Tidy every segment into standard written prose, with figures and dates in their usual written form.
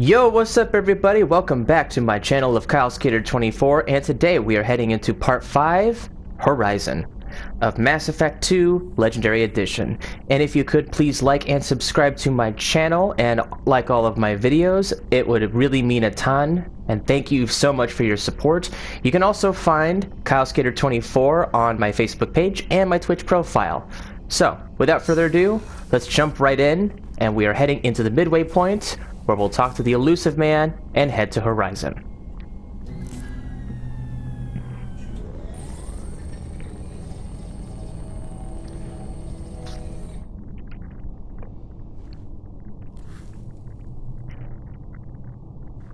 Yo, what's up everybody? Welcome back to my channel of Kylesk8r24, and today we are heading into Part 5, Horizon, of Mass Effect 2 Legendary Edition. And if you could please like and subscribe to my channel and like all of my videos, it would really mean a ton. And thank you so much for your support. You can also find Kylesk8r24 on my Facebook page and my Twitch profile. So, without further ado, let's jump right in, and we are heading into the midway point, where we'll talk to the elusive man and head to Horizon.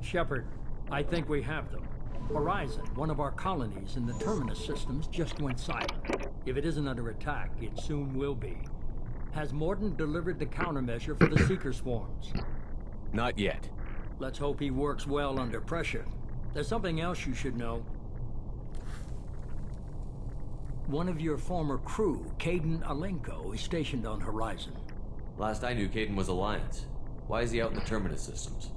Shepard, I think we have them. Horizon, one of our colonies in the Terminus systems, just went silent. If it isn't under attack, it soon will be. Has Mordin delivered the countermeasure for the Seeker swarms? Not yet. Let's hope he works well under pressure. There's something else you should know. One of your former crew, Kaidan Alenko, is stationed on Horizon. Last I knew, Kaidan was Alliance. Why is he out in the Terminus systems?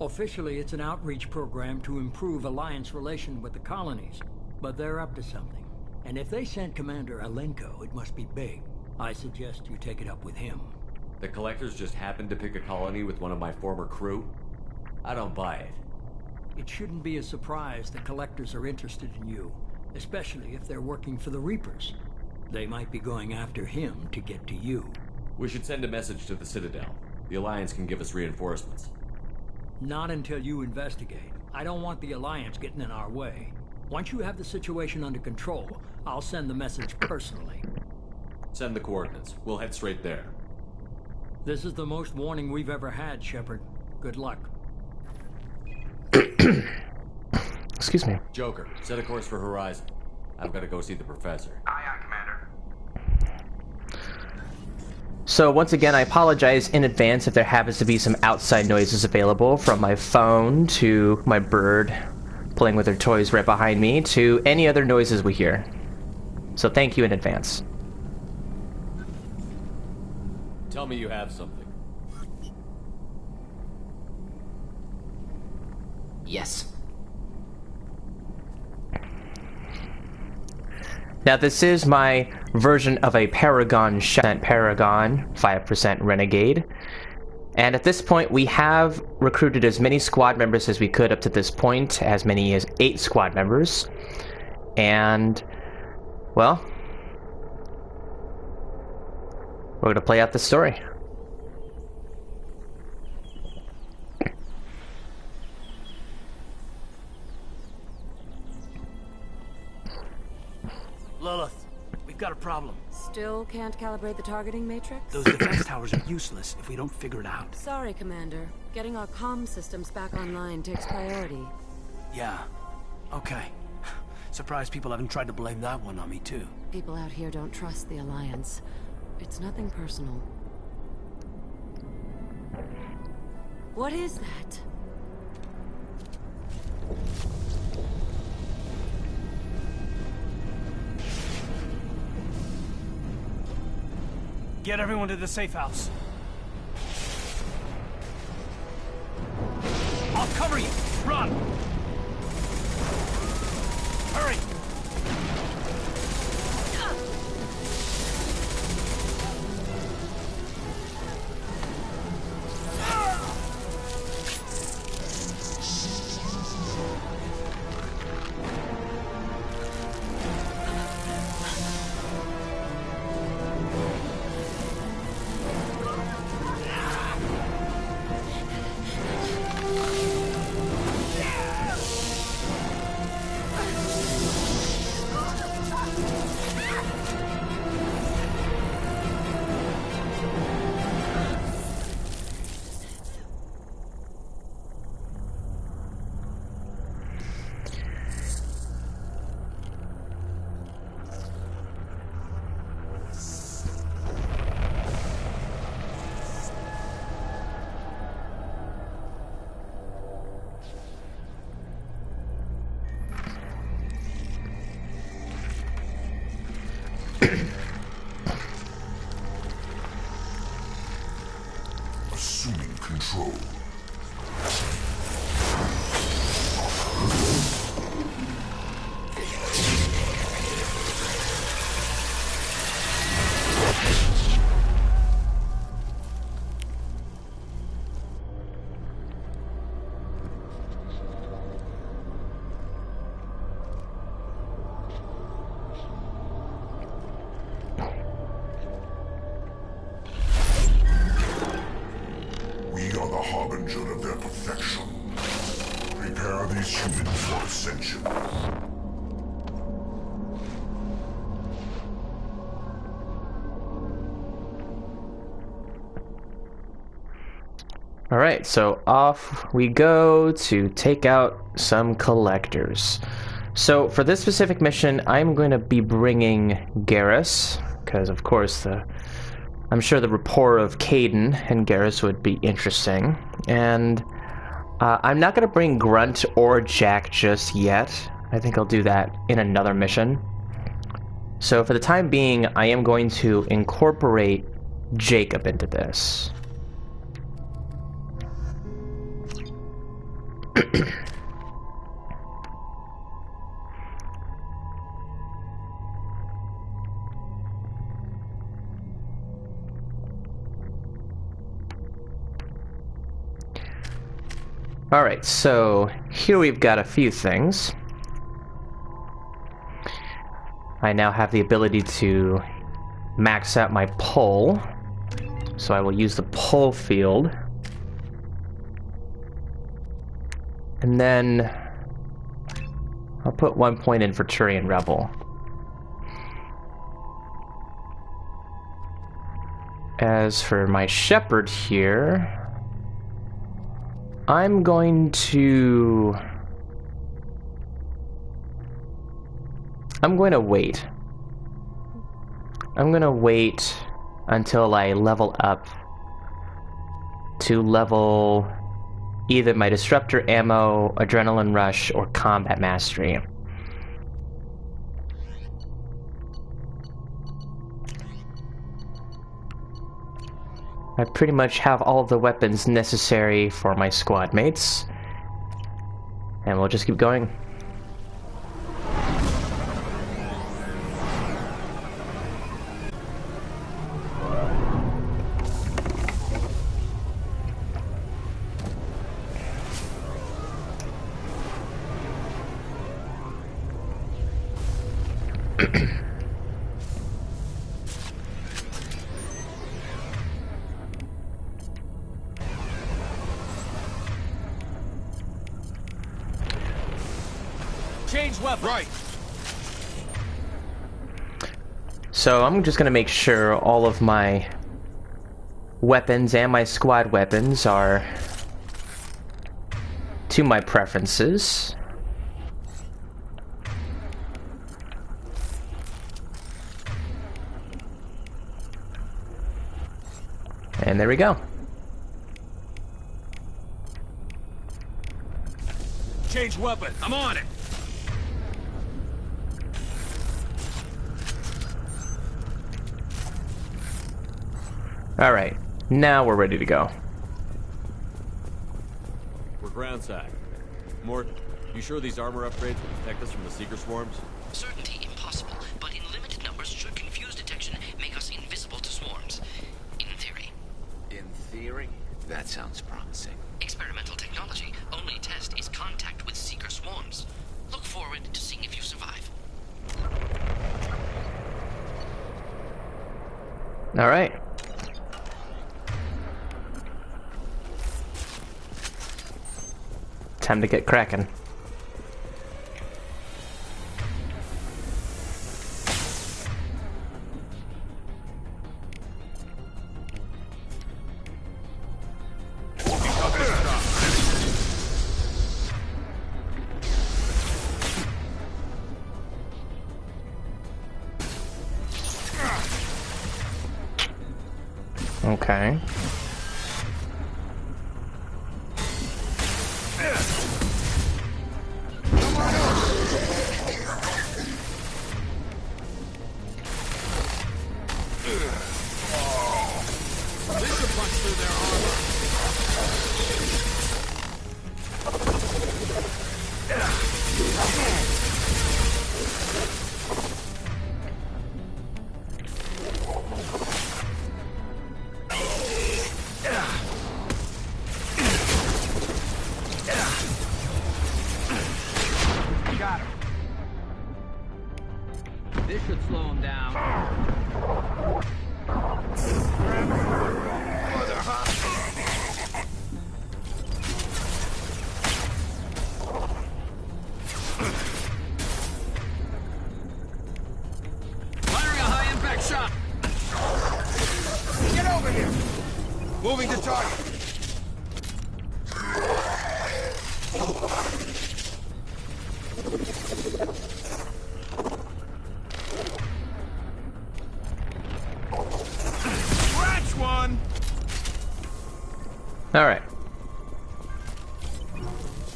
Officially, it's an outreach program to improve Alliance relation with the colonies. But they're up to something. And if they sent Commander Alenko, it must be big. I suggest you take it up with him. The Collectors just happened to pick a colony with one of my former crew? I don't buy it. It shouldn't be a surprise the Collectors are interested in you, especially if they're working for the Reapers. They might be going after him to get to you. We should send a message to the Citadel. The Alliance can give us reinforcements. Not until you investigate. I don't want the Alliance getting in our way. Once you have the situation under control, I'll send the message personally. Send the coordinates. We'll head straight there. This is the most warning we've ever had, Shepard. Good luck. Excuse me. Joker, set a course for Horizon. I've got to go see the Professor. Aye, aye, Commander. So once again, I apologize in advance if there happens to be some outside noises available, from my phone to my bird playing with her toys right behind me to any other noises we hear. So thank you in advance. Tell me you have something. Yes. Now this is my version of a Paragon 5% Renegade. And at this point we have recruited as many squad members as we could up to this point, as many as 8 squad members. And, well, we're going to play out the story. Lilith, we've got a problem. Still can't calibrate the targeting matrix? Those defense towers are useless if we don't figure it out. Sorry, Commander. Getting our comm systems back online takes priority. Yeah. Okay. Surprised people haven't tried to blame that one on me, too. People out here don't trust the Alliance. It's nothing personal. What is that? Get everyone to the safe house. I'll cover you! Run! Hurry! Assuming control. Alright, so off we go to take out some collectors. So for this specific mission, I'm going to be bringing Garrus, because of course I'm sure the rapport of Caden and Garrus would be interesting. And I'm not going to bring Grunt or Jack just yet. I think I'll do that in another mission. So for the time being, I am going to incorporate Jacob into this. Alright, so here we've got a few things. I now have the ability to max out my pull, so I will use the pull field. And then I'll put 1 point in for Praetorian Rebel. As for my Shepherd here, I'm going to wait. I'm going to wait until I level up to level either my Disruptor Ammo, Adrenaline Rush, or Combat Mastery. I pretty much have all of the weapons necessary for my squad mates. And we'll just keep going. Change weapon. Right. So I'm just gonna make sure all of my weapons and my squad weapons are to my preferences. And there we go. Change weapon. I'm on it. Alright, now we're ready to go. We're ground side. Mort, you sure these armor upgrades will protect us from the Seeker swarms? Certainty impossible, but in limited numbers should confuse detection, make us invisible to swarms. In theory. In theory? That sounds promising. Experimental technology. Only test is contact with Seeker swarms. Look forward to seeing if you survive. Alright. Time to get cracking. Okay.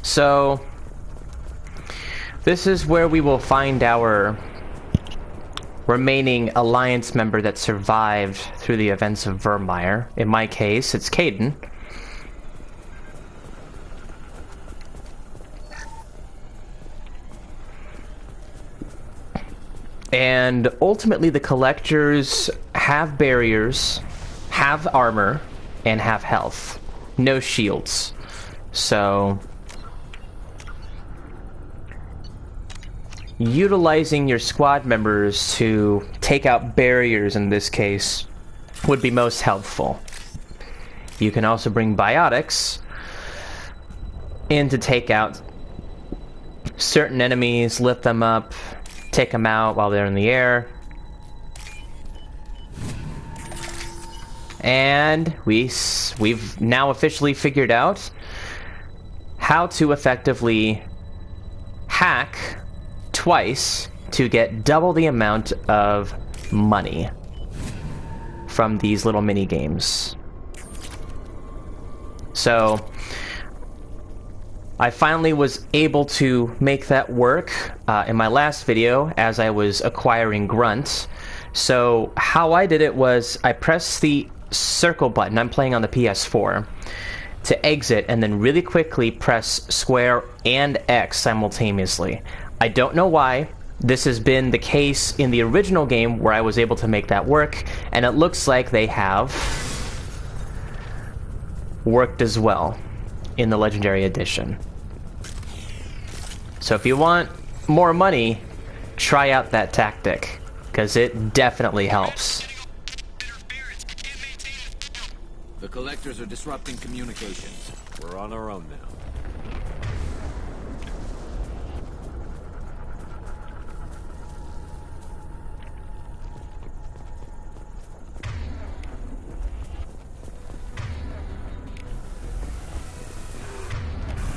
So, this is where we will find our remaining Alliance member that survived through the events of Vermeer. In my case, it's Caden. And ultimately, the Collectors have barriers, have armor, and have health. No shields. So, utilizing your squad members to take out barriers in this case would be most helpful. You can also bring biotics in to take out certain enemies, lift them up, take them out while they're in the air. And we've now officially figured out how to effectively hack twice to get double the amount of money from these little mini games. So I finally was able to make that work in my last video as I was acquiring grunts. So how I did it was I pressed the circle button, I'm playing on the PS4, to exit, and then really quickly press square and X simultaneously. I don't know why. This has been the case in the original game where I was able to make that work, and it looks like they have worked as well in the Legendary Edition. So if you want more money, try out that tactic, because it definitely helps. The Collectors are disrupting communications. We're on our own now.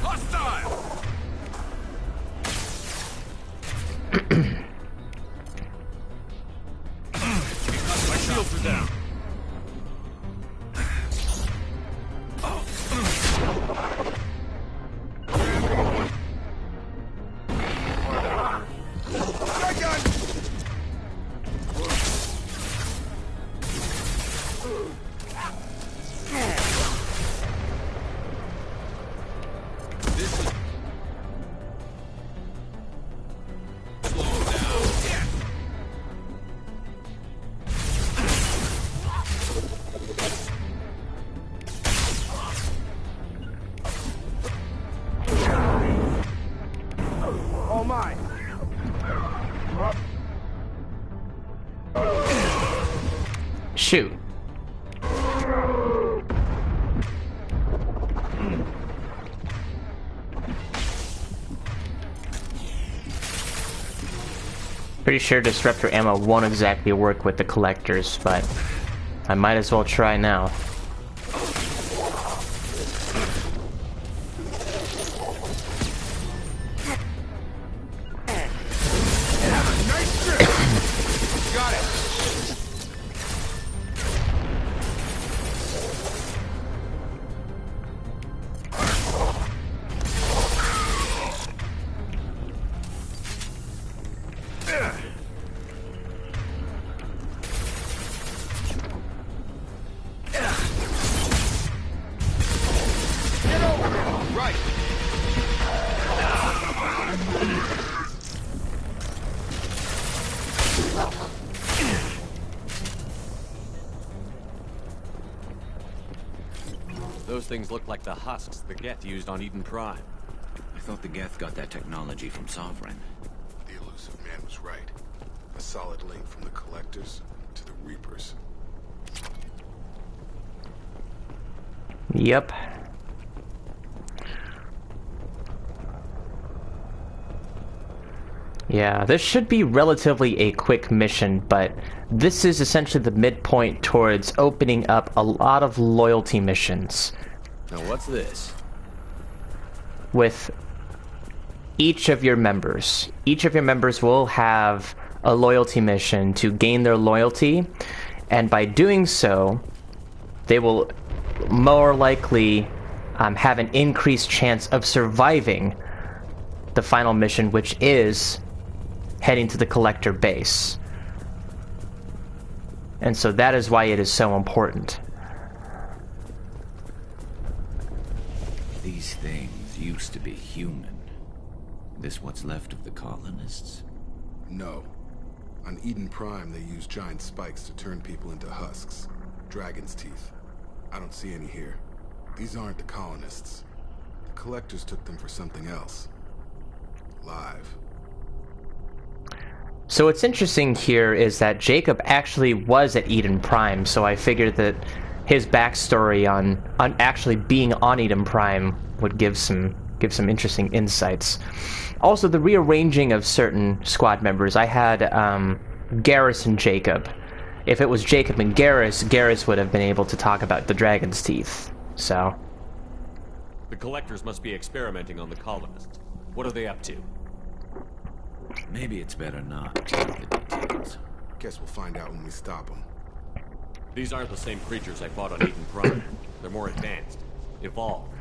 Hostile! My shields are down. Shoot. Pretty sure disruptor ammo won't exactly work with the Collectors, but I might as well try now. Those things look like the husks the Geth used on Eden Prime. I thought the Geth got that technology from Sovereign. The elusive man was right. A solid link from the Collectors to the Reapers. Yep. Yeah, this should be relatively a quick mission, but this is essentially the midpoint towards opening up a lot of loyalty missions. Now what's this? With each of your members. Each of your members will have a loyalty mission to gain their loyalty, and by doing so, they will more likely have an increased chance of surviving the final mission, which is heading to the Collector base. And so that is why it is so important. These things used to be human. This what's left of the colonists? No. On Eden Prime, they use giant spikes to turn people into husks. Dragon's teeth. I don't see any here. These aren't the colonists. The Collectors took them for something else. Live. So what's interesting here is that Jacob actually was at Eden Prime, so I figured that his backstory on actually being on Eden Prime would give some interesting insights. Also, the rearranging of certain squad members. I had Garrus and Jacob. If it was Jacob and Garrus would have been able to talk about the Dragon's Teeth. So The Collectors must be experimenting on the colonists. What are they up to? Maybe it's better not to know the details. Guess we'll find out when we stop them. These aren't the same creatures I fought on Eden Prime. They're more advanced. Evolved.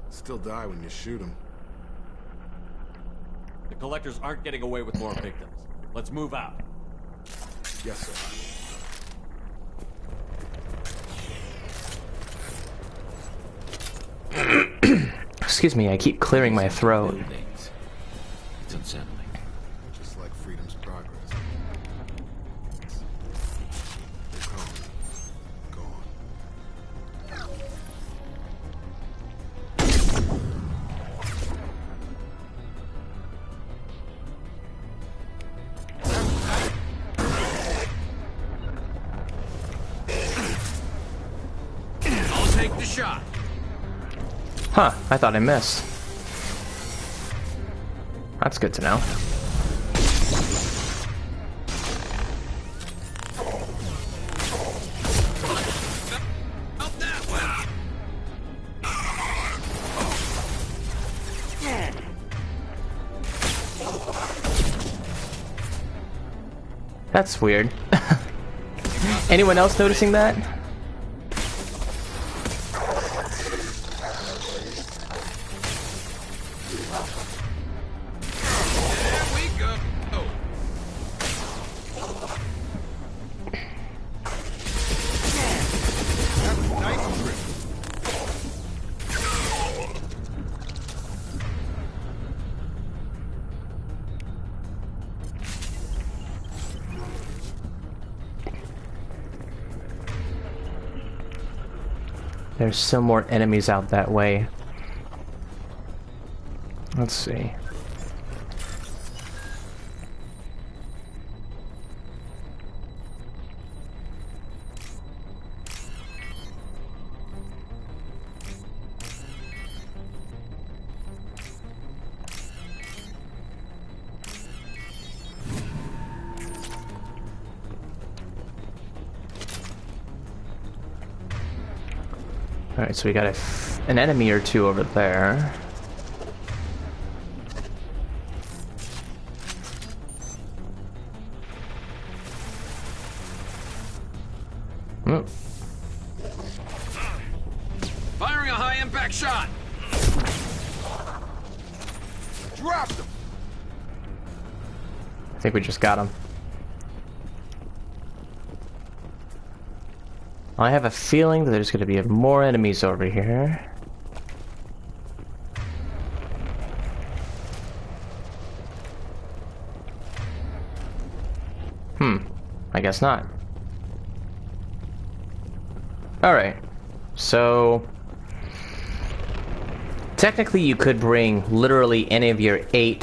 Still die when you shoot them. The Collectors aren't getting away with more victims. Let's move out. Yes, sir. excuse me, I keep clearing my throat. Buildings. It's unsettling. Just like freedom's progress. They're gone. I'll take the shot. Huh, I thought I missed. That's good to know. Out that way. That's weird. Anyone else noticing that? There's still more enemies out that way. Let's see. Alright, so we got an enemy or two over there. Oh. Firing a high-impact shot. Dropped them! I think we just got him. I have a feeling that there's going to be more enemies over here. I guess not. Alright, so technically you could bring literally any of your 2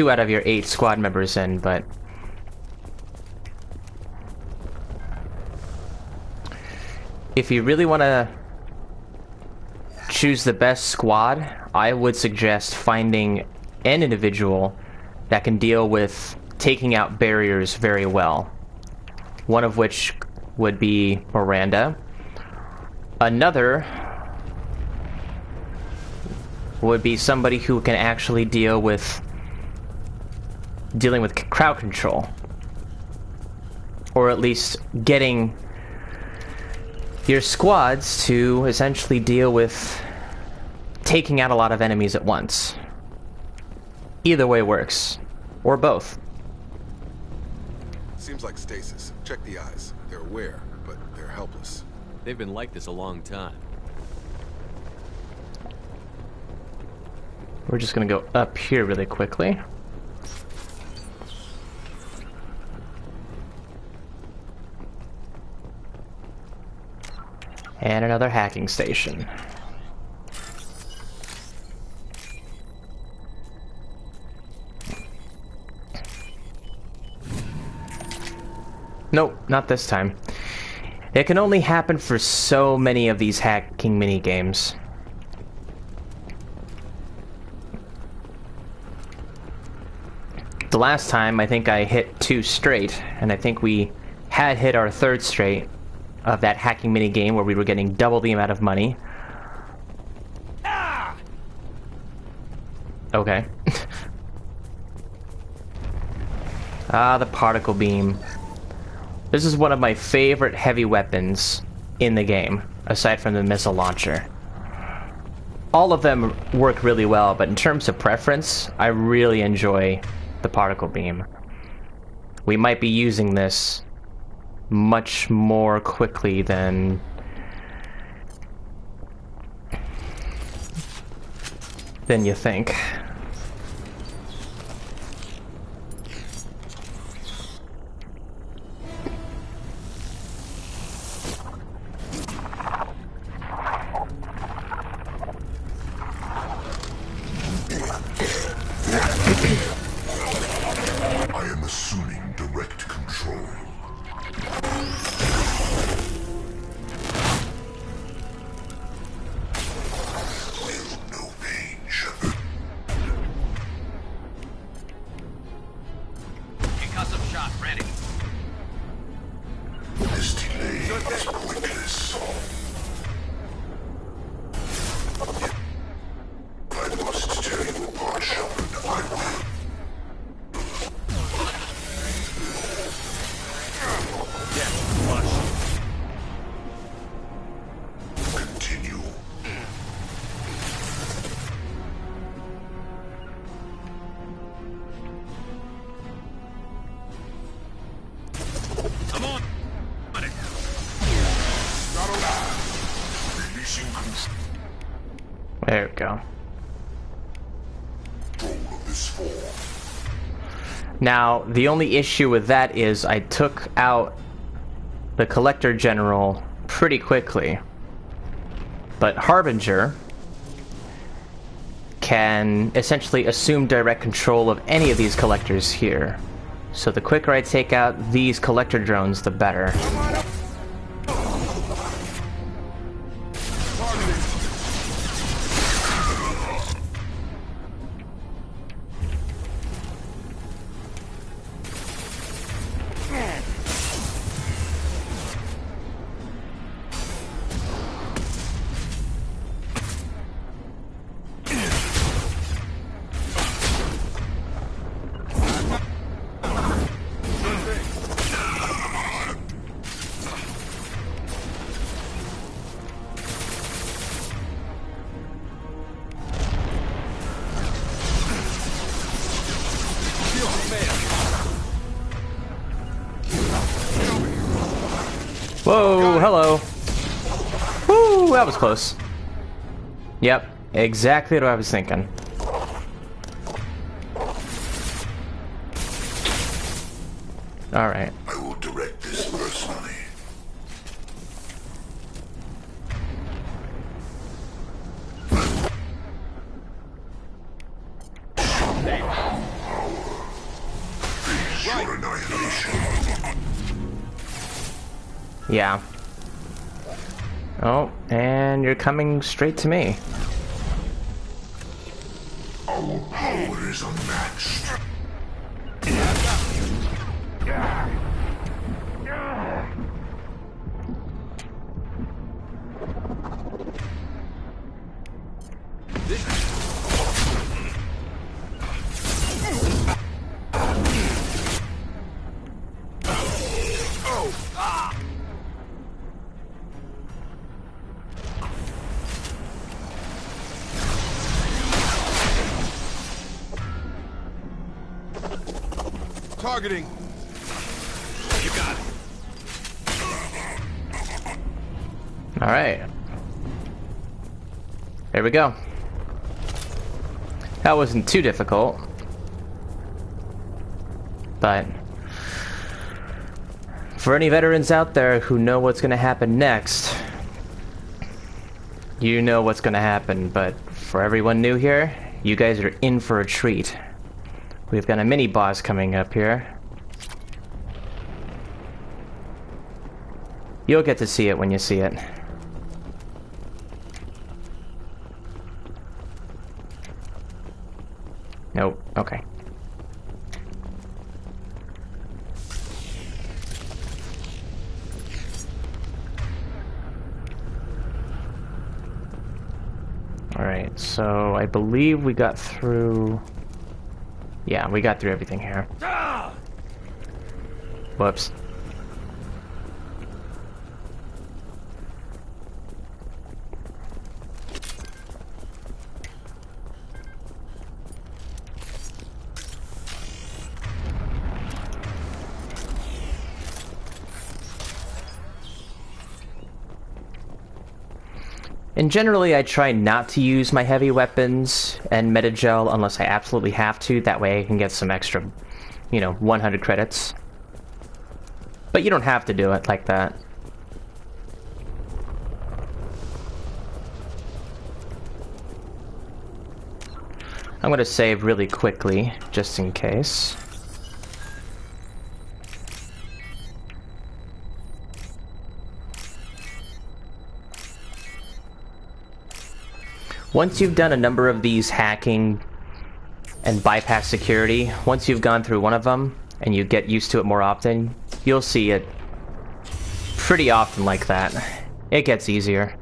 out of your 8 squad members in, but if you really want to choose the best squad, I would suggest finding an individual that can deal with taking out barriers very well. One of which would be Miranda. Another would be somebody who can actually dealing with crowd control. Or at least getting your squads to essentially deal with taking out a lot of enemies at once. Either way works. Or both. Seems like stasis. Check the eyes. They're aware, but they're helpless. They've been like this a long time. We're just gonna go up here really quickly. And another hacking station. Nope, not this time. It can only happen for so many of these hacking minigames. The last time, I think I hit 2 straight, and I think we had hit our 3rd straight of that hacking minigame where we were getting double the amount of money. Okay. The particle beam. This is one of my favorite heavy weapons in the game, aside from the missile launcher. All of them work really well, but in terms of preference, I really enjoy the particle beam. We might be using this much more quickly than you think. I am assuming direct control. Will no pain, Shepard. Concussive shot ready. This delay is pointless. I must tear you apart, Shepard. I will. Continue. Come on. Releasing control There we go. of this form. Now, the only issue with that is I took out the Collector General pretty quickly. But Harbinger can essentially assume direct control of any of these collectors here. So the quicker I take out these collector drones, the better. Whoa, hello. Woo, that was close. Yep, exactly what I was thinking. Alright. I will direct this personally. Your annihilation. Yeah. Oh, and you're coming straight to me. Our power is unmatched. Targeting. You got it. All right. There we go. That wasn't too difficult. But for any veterans out there who know what's going to happen next, you know what's going to happen. But for everyone new here, you guys are in for a treat. We've got a mini boss coming up here. You'll get to see it when you see it. Nope. Okay. Alright, so I believe we got through... Yeah, we got through everything here. Whoops. And generally I try not to use my heavy weapons and metagel unless I absolutely have to. That way I can get some extra, 100 credits. But you don't have to do it like that. I'm going to save really quickly, just in case. Once you've done a number of these hacking and bypass security, once you've gone through one of them and you get used to it more often, you'll see it pretty often like that. It gets easier.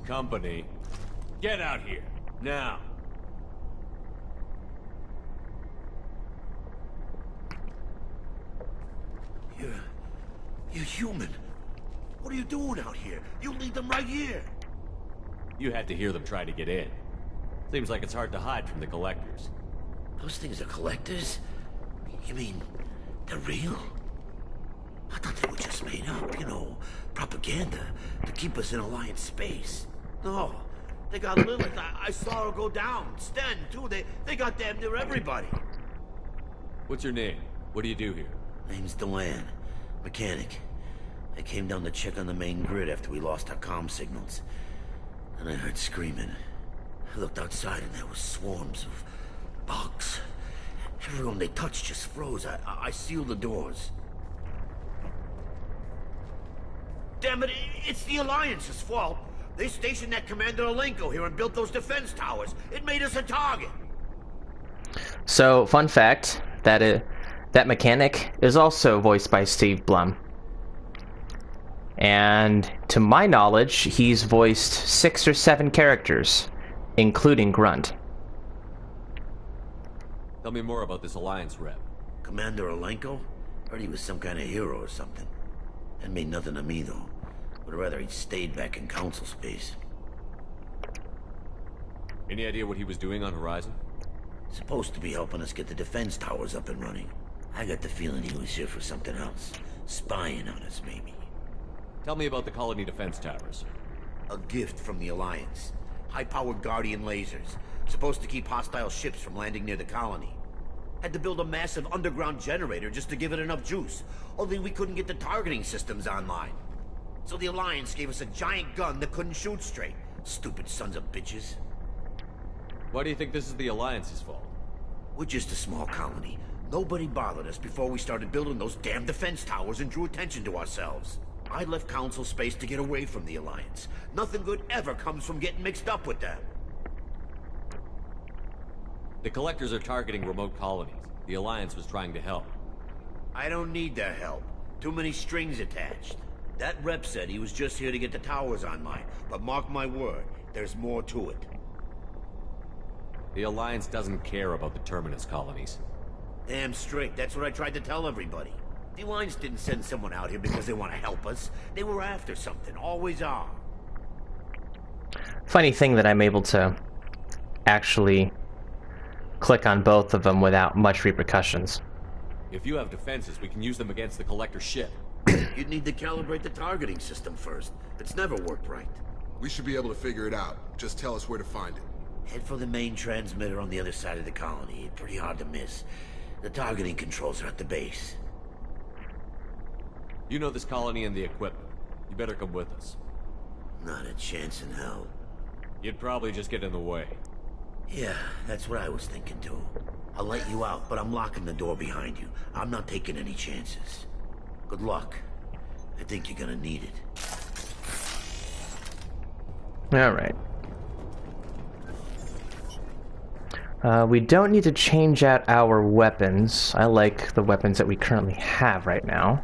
Company, get out here, now. You're human. What are you doing out here? You lead them right here. You had to hear them try to get in. Seems like it's hard to hide from the collectors. Those things are collectors? You mean, they're real? I thought they were just made up, propaganda to keep us in Alliance space. No, they got Lilith. I saw her go down. Sten, too. They got damn near everybody. What's your name? What do you do here? Name's Dewan. Mechanic. I came down to check on the main grid after we lost our comm signals. And I heard screaming. I looked outside and there was swarms of bugs. Everyone they touched just froze. I sealed the doors. Damn it, it's the Alliance's fault. They stationed that Commander Alenko here and built those defense towers. It made us a target. So, fun fact, that mechanic is also voiced by Steve Blum. And to my knowledge, he's voiced 6 or 7 characters, including Grunt. Tell me more about this Alliance rep. Commander Alenko? Heard he was some kind of hero or something. That made nothing to me, though. Would rather he'd stayed back in Council space. Any idea what he was doing on Horizon? Supposed to be helping us get the defense towers up and running. I got the feeling he was here for something else. Spying on us, maybe. Tell me about the colony defense towers. A gift from the Alliance. High-powered Guardian lasers. Supposed to keep hostile ships from landing near the colony. Had to build a massive underground generator just to give it enough juice. Only we couldn't get the targeting systems online. So the Alliance gave us a giant gun that couldn't shoot straight. Stupid sons of bitches. Why do you think this is the Alliance's fault? We're just a small colony. Nobody bothered us before we started building those damn defense towers and drew attention to ourselves. I left Council space to get away from the Alliance. Nothing good ever comes from getting mixed up with them. The collectors are targeting remote colonies. The Alliance was trying to help. I don't need their help. Too many strings attached. That rep said he was just here to get the towers online, but mark my word, there's more to it. The Alliance doesn't care about the Terminus colonies. Damn straight, that's what I tried to tell everybody. The Alliance didn't send someone out here because they want to help us. They were after something, always are. Funny thing that I'm able to actually click on both of them without much repercussions. If you have defenses, we can use them against the Collector's ship. You'd need to calibrate the targeting system first. It's never worked right. We should be able to figure it out. Just tell us where to find it. Head for the main transmitter on the other side of the colony. Pretty hard to miss. The targeting controls are at the base. You know this colony and the equipment. You better come with us. Not a chance in hell. You'd probably just get in the way. Yeah, that's what I was thinking too. I'll let you out, but I'm locking the door behind you. I'm not taking any chances. Good luck. I think you're gonna need it. Alright. We don't need to change out our weapons. I like the weapons that we currently have right now.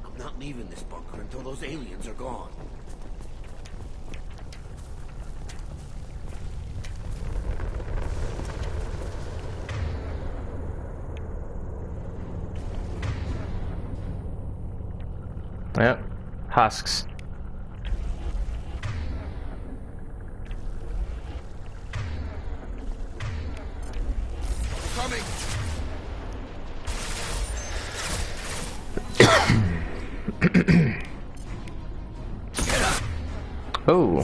I'm not leaving this bunker until those aliens are gone. Yep. Husks. Coming! Oh.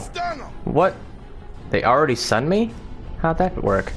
What? They already sunned me? How'd that work?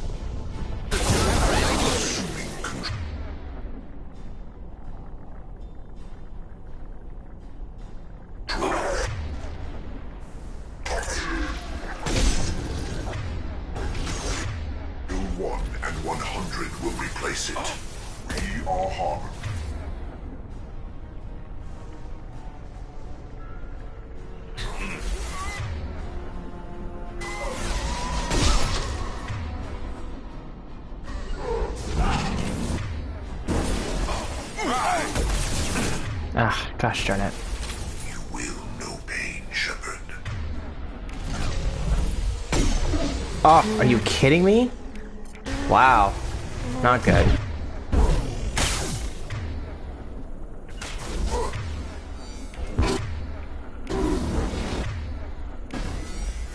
Ah, gosh darn it. You will know pain, Shepard. Oh, are you kidding me? Wow. Not good.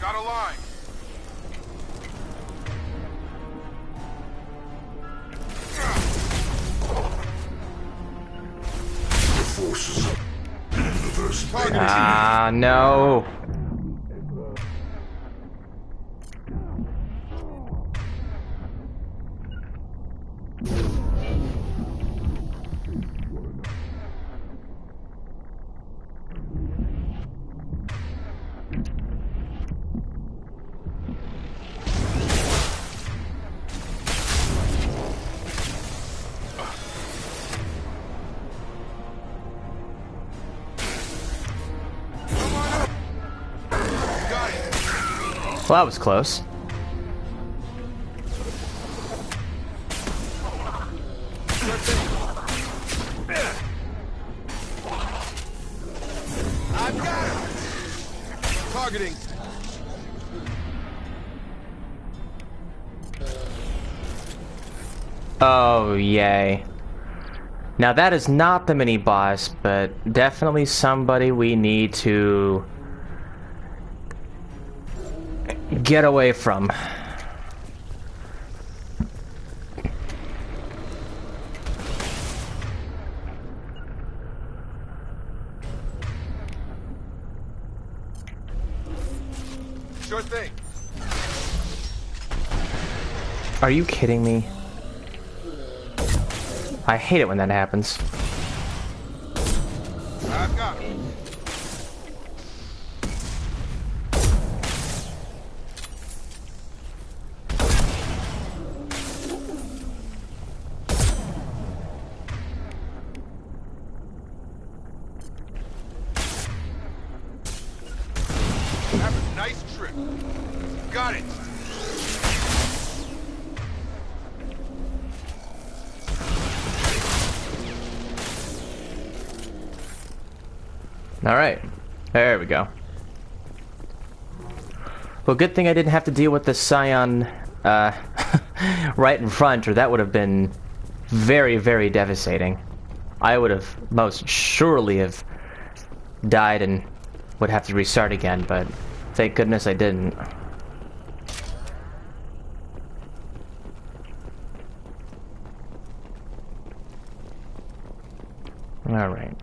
Got a line. Forces of the universe. Ah, no. Well, that was close. I've got it. Targeting. Oh, yay. Now that is not the mini-boss, but definitely somebody we need to get away from. Sure thing. Are you kidding me? I hate it when that happens. I've got it. Have a nice trip. Got it. All right, there we go. Well, good thing I didn't have to deal with the Scion right in front, or that would have been very, very devastating. I would have most surely have died and would have to restart again, but thank goodness I didn't. All right.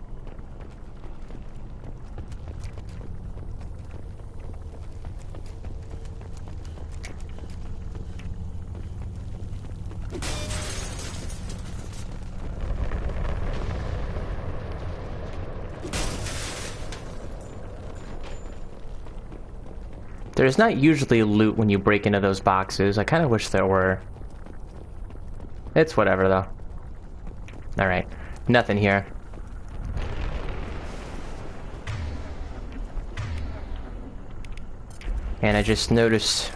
There's not usually loot when you break into those boxes. I kind of wish there were. It's whatever, though. Alright. Nothing here. And I just noticed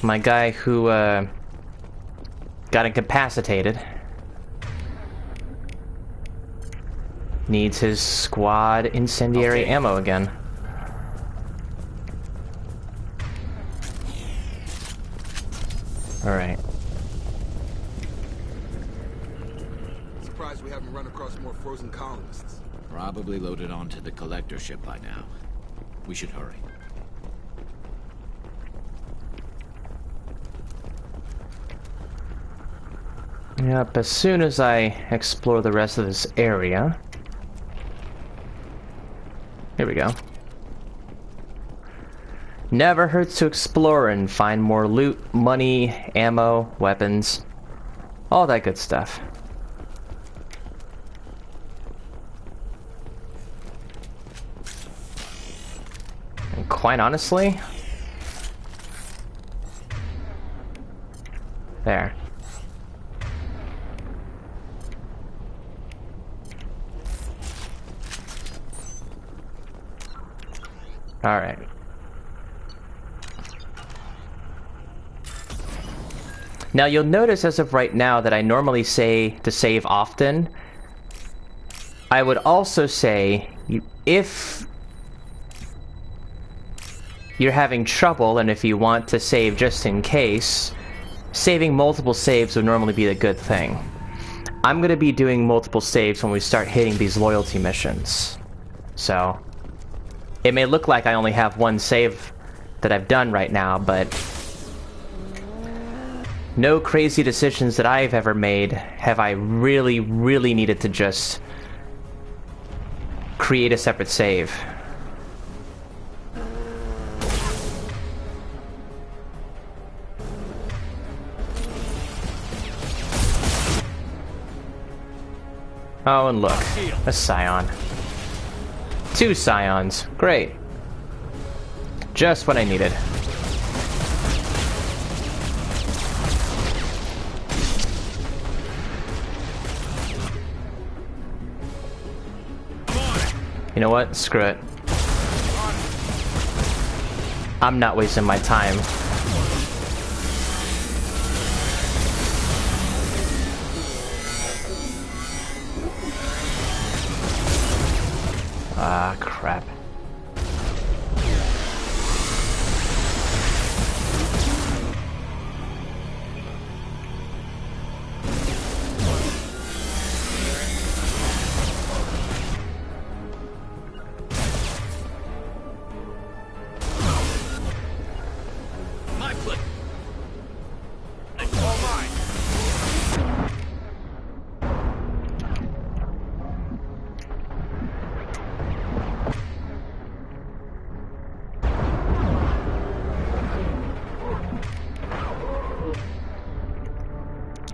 my guy who got incapacitated needs his squad incendiary ammo again. Alright. Surprised we haven't run across more frozen colonists. Probably loaded onto the collector ship by now. We should hurry. Yep, as soon as I explore the rest of this area... Here we go. Never hurts to explore and find more loot, money, ammo, weapons, all that good stuff. And quite honestly, there. All right. Now you'll notice as of right now that I normally say to save often. I would also say if you're having trouble and if you want to save just in case, saving multiple saves would normally be a good thing. I'm going to be doing multiple saves when we start hitting these loyalty missions. So it may look like I only have one save that I've done right now, but no crazy decisions that I've ever made have I really, really needed to just create a separate save. Oh, and look, a scion. 2 scions. Great. Just what I needed. You know what? Screw it. I'm not wasting my time. Ah, crap.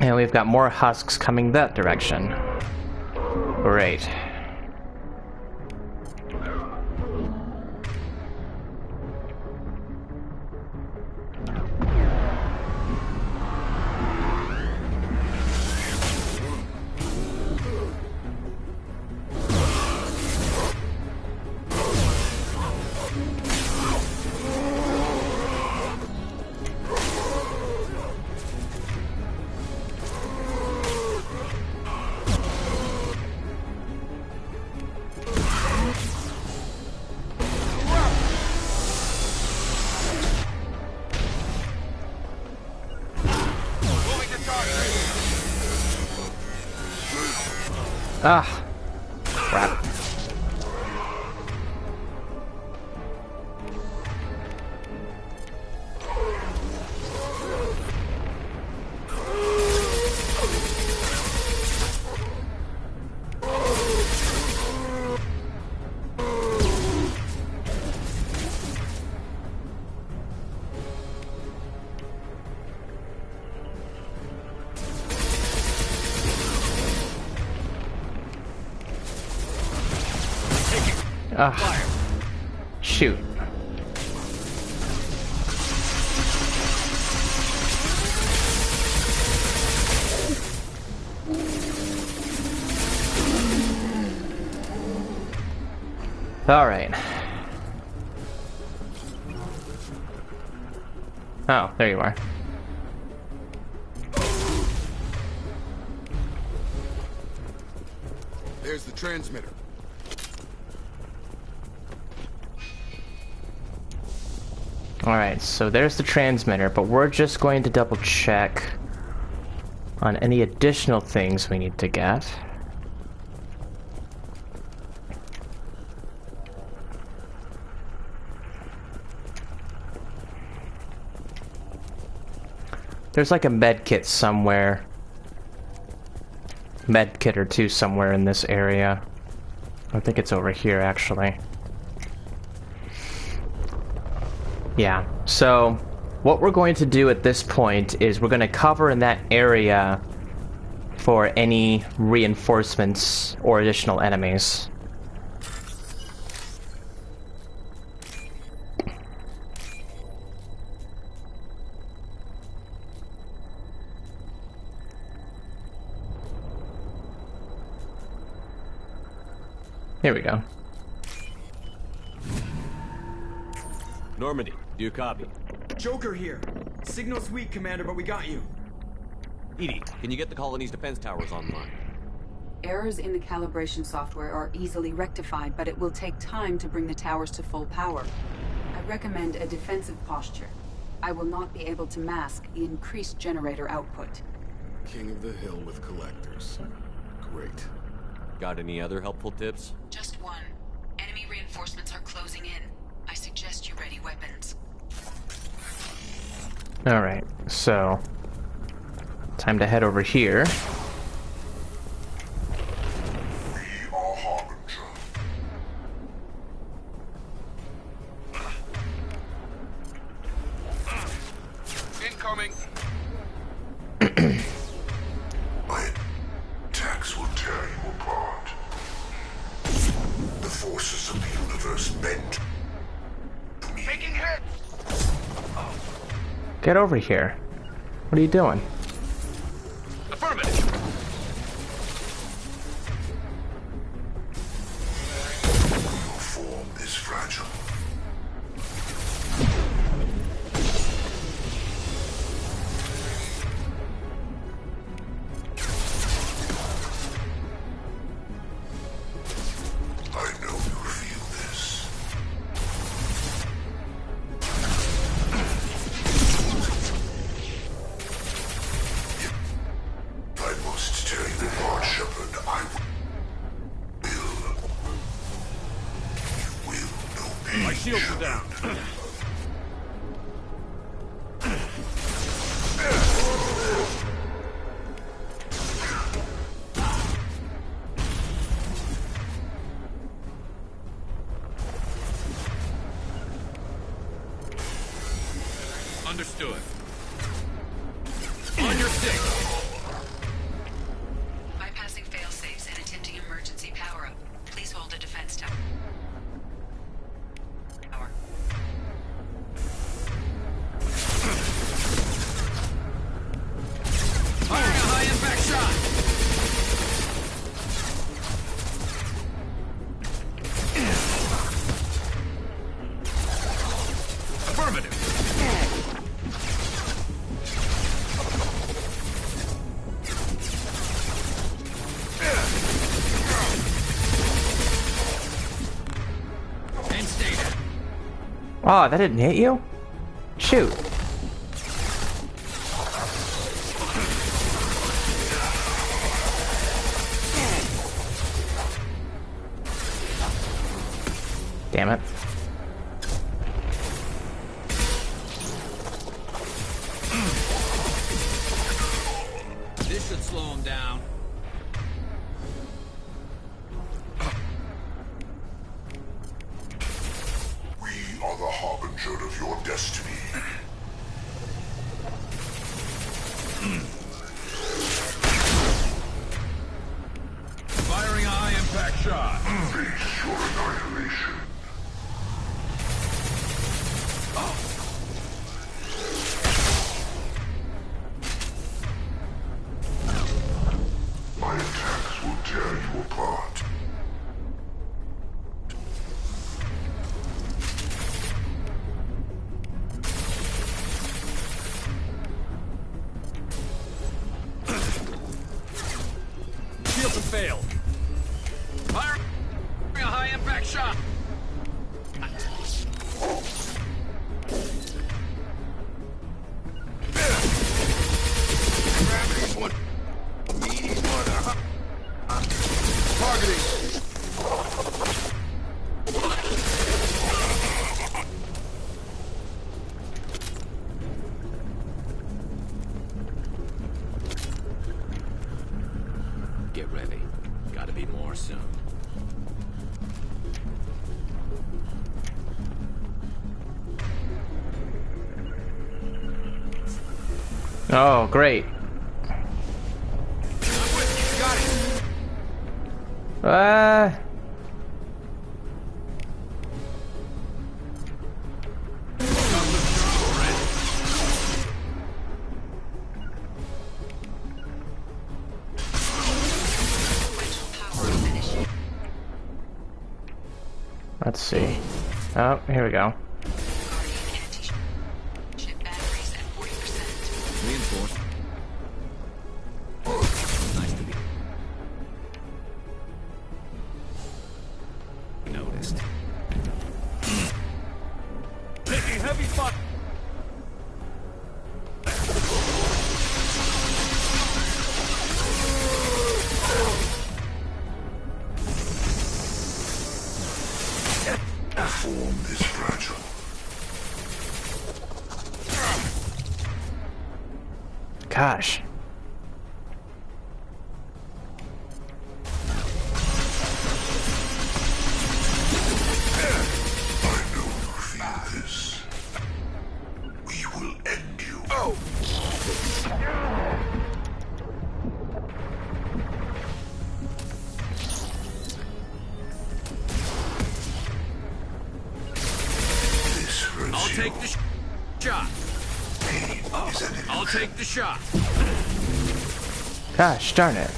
And we've got more husks coming that direction. Great. Ah, crap. Shoot. All right. Oh, there you are. There's the transmitter. Alright, so there's the transmitter, but we're just going to double check on any additional things we need to get. There's like a med kit somewhere. Med kit or two somewhere in this area. I think it's over here, actually. Yeah, so what we're going to do at this point is we're going to cover in that area for any reinforcements or additional enemies. Here we go. Normandy, do you copy? Joker here. Signal's weak, Commander, but we got you. Edie, can you get the colony's defense towers online? Errors in the calibration software are easily rectified, but it will take time to bring the towers to full power. I recommend a defensive posture. I will not be able to mask the increased generator output. King of the hill with collectors. Great. Got any other helpful tips? Just one. Enemy reinforcements are closing in. I suggest you ready weapons. Alright, so time to head over here. We are Harbinger. Incoming! My attacks will tear you apart. The forces of the universe bend to me. Taking hit! Get over here. What are you doing? Affirmative. Your form is fragile. I know you feel this. I must tear you apart, Shepard. I will. You will know pain. My shields are down. Understood. On your stick. Bypassing fail-safes and attempting emergency power-up. Please hold a defense tower. Firing a high-impact shot! Affirmative. And stay there. Oh, that didn't hit you? Shoot. should slow him down. We are the harbinger of your destiny. Firing a high-impact shot. Face your annihilation. My attacks will tear you apart. Shields have failed. Firing a high-impact shot. Grabbing one. Meaty one. Targeting. Get ready. Gotta be more soon. Oh, great. Let's see. Oh, here we go. Reinforced. Nice to be noticed. Taking heavy fire. Form is fragile. Gosh. I know you feel this. We will end you. This hurts I'll you. take the shot. Pain is an I'll take the shot. Gosh darn it.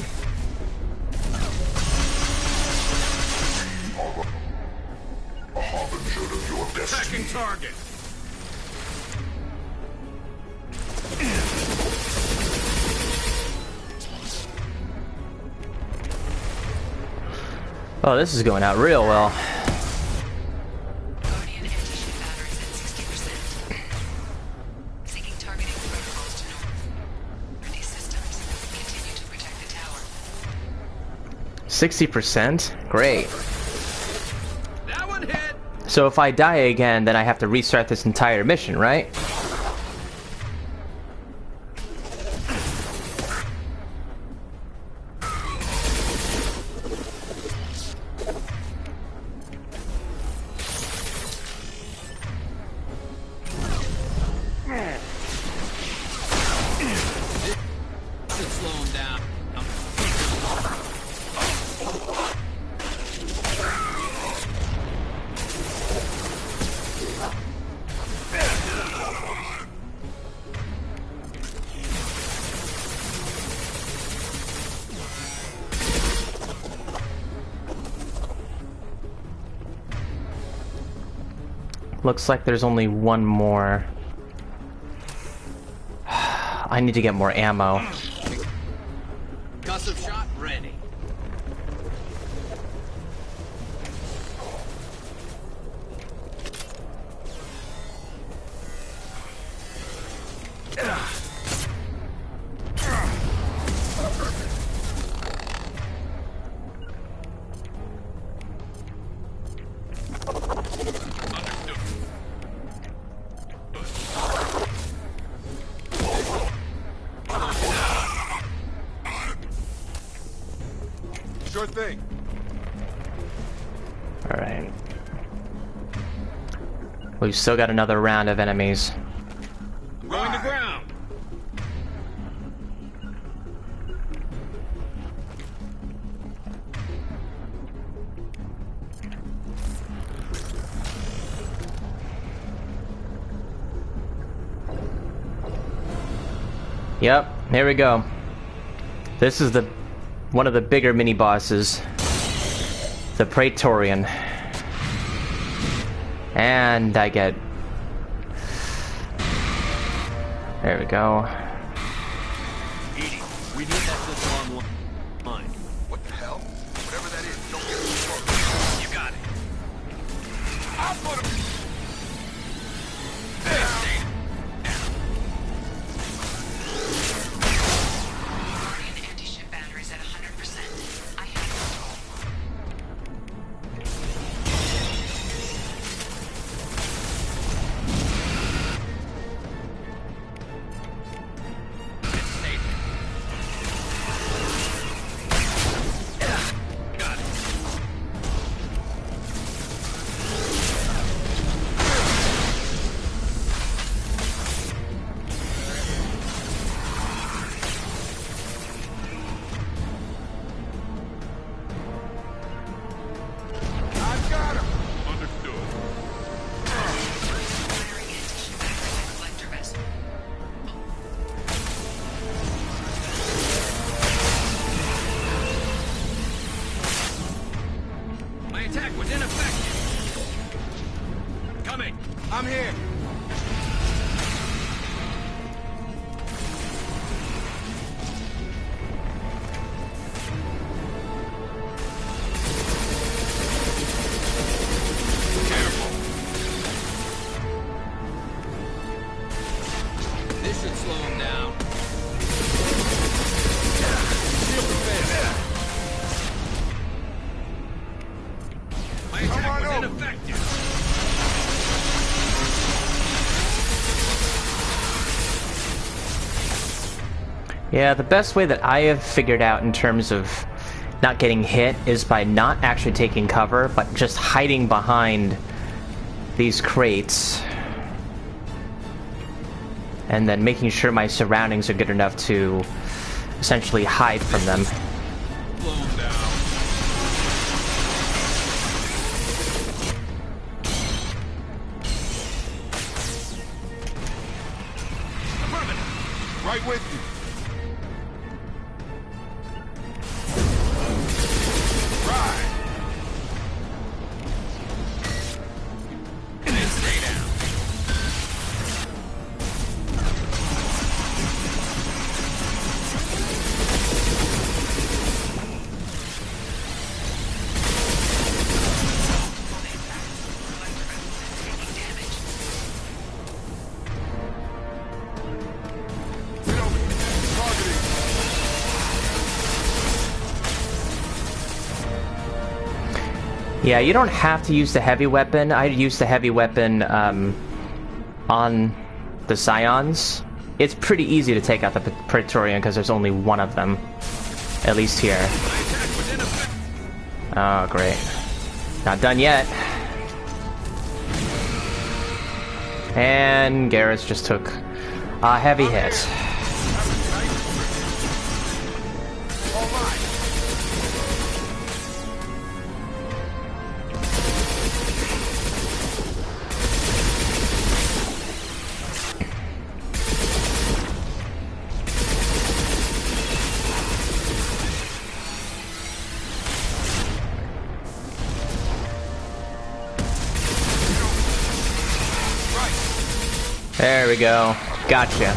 a harbinger of your destiny. Attacking target. Oh, this is going out real well. Guardian anti-ship batteries at 60%. Seeking targeting protocols to north. These systems continue to protect the tower. 60%? Great. That one hit. So if I die again, then I have to restart this entire mission, right? Should slow him down. Looks like there's only one more. I need to get more ammo. Concussive shot ready. Sure thing. Alright. We've still got another round of enemies. Going to ground. Yep, here we go. This is one of the bigger mini bosses, the Praetorian, and I get. There we go. Edie, we need that system online. What the hell? Whatever that is, don't get too close. You got it. I'll put him. Guardian anti-ship batteries at 100%. I have I'm here. Careful. This should slow him down. My attack was ineffective. Yeah, the best way that I have figured out in terms of not getting hit is by not actually taking cover, but just hiding behind these crates. And then making sure my surroundings are good enough to essentially hide from them. Slow him down. Affirmative. Right with you. Yeah, you don't have to use the heavy weapon. I use the heavy weapon on the Scions. It's pretty easy to take out the Praetorian because there's only one of them. At least here. Oh, great. Not done yet. And Garrus just took a heavy hit. There we go. Gotcha.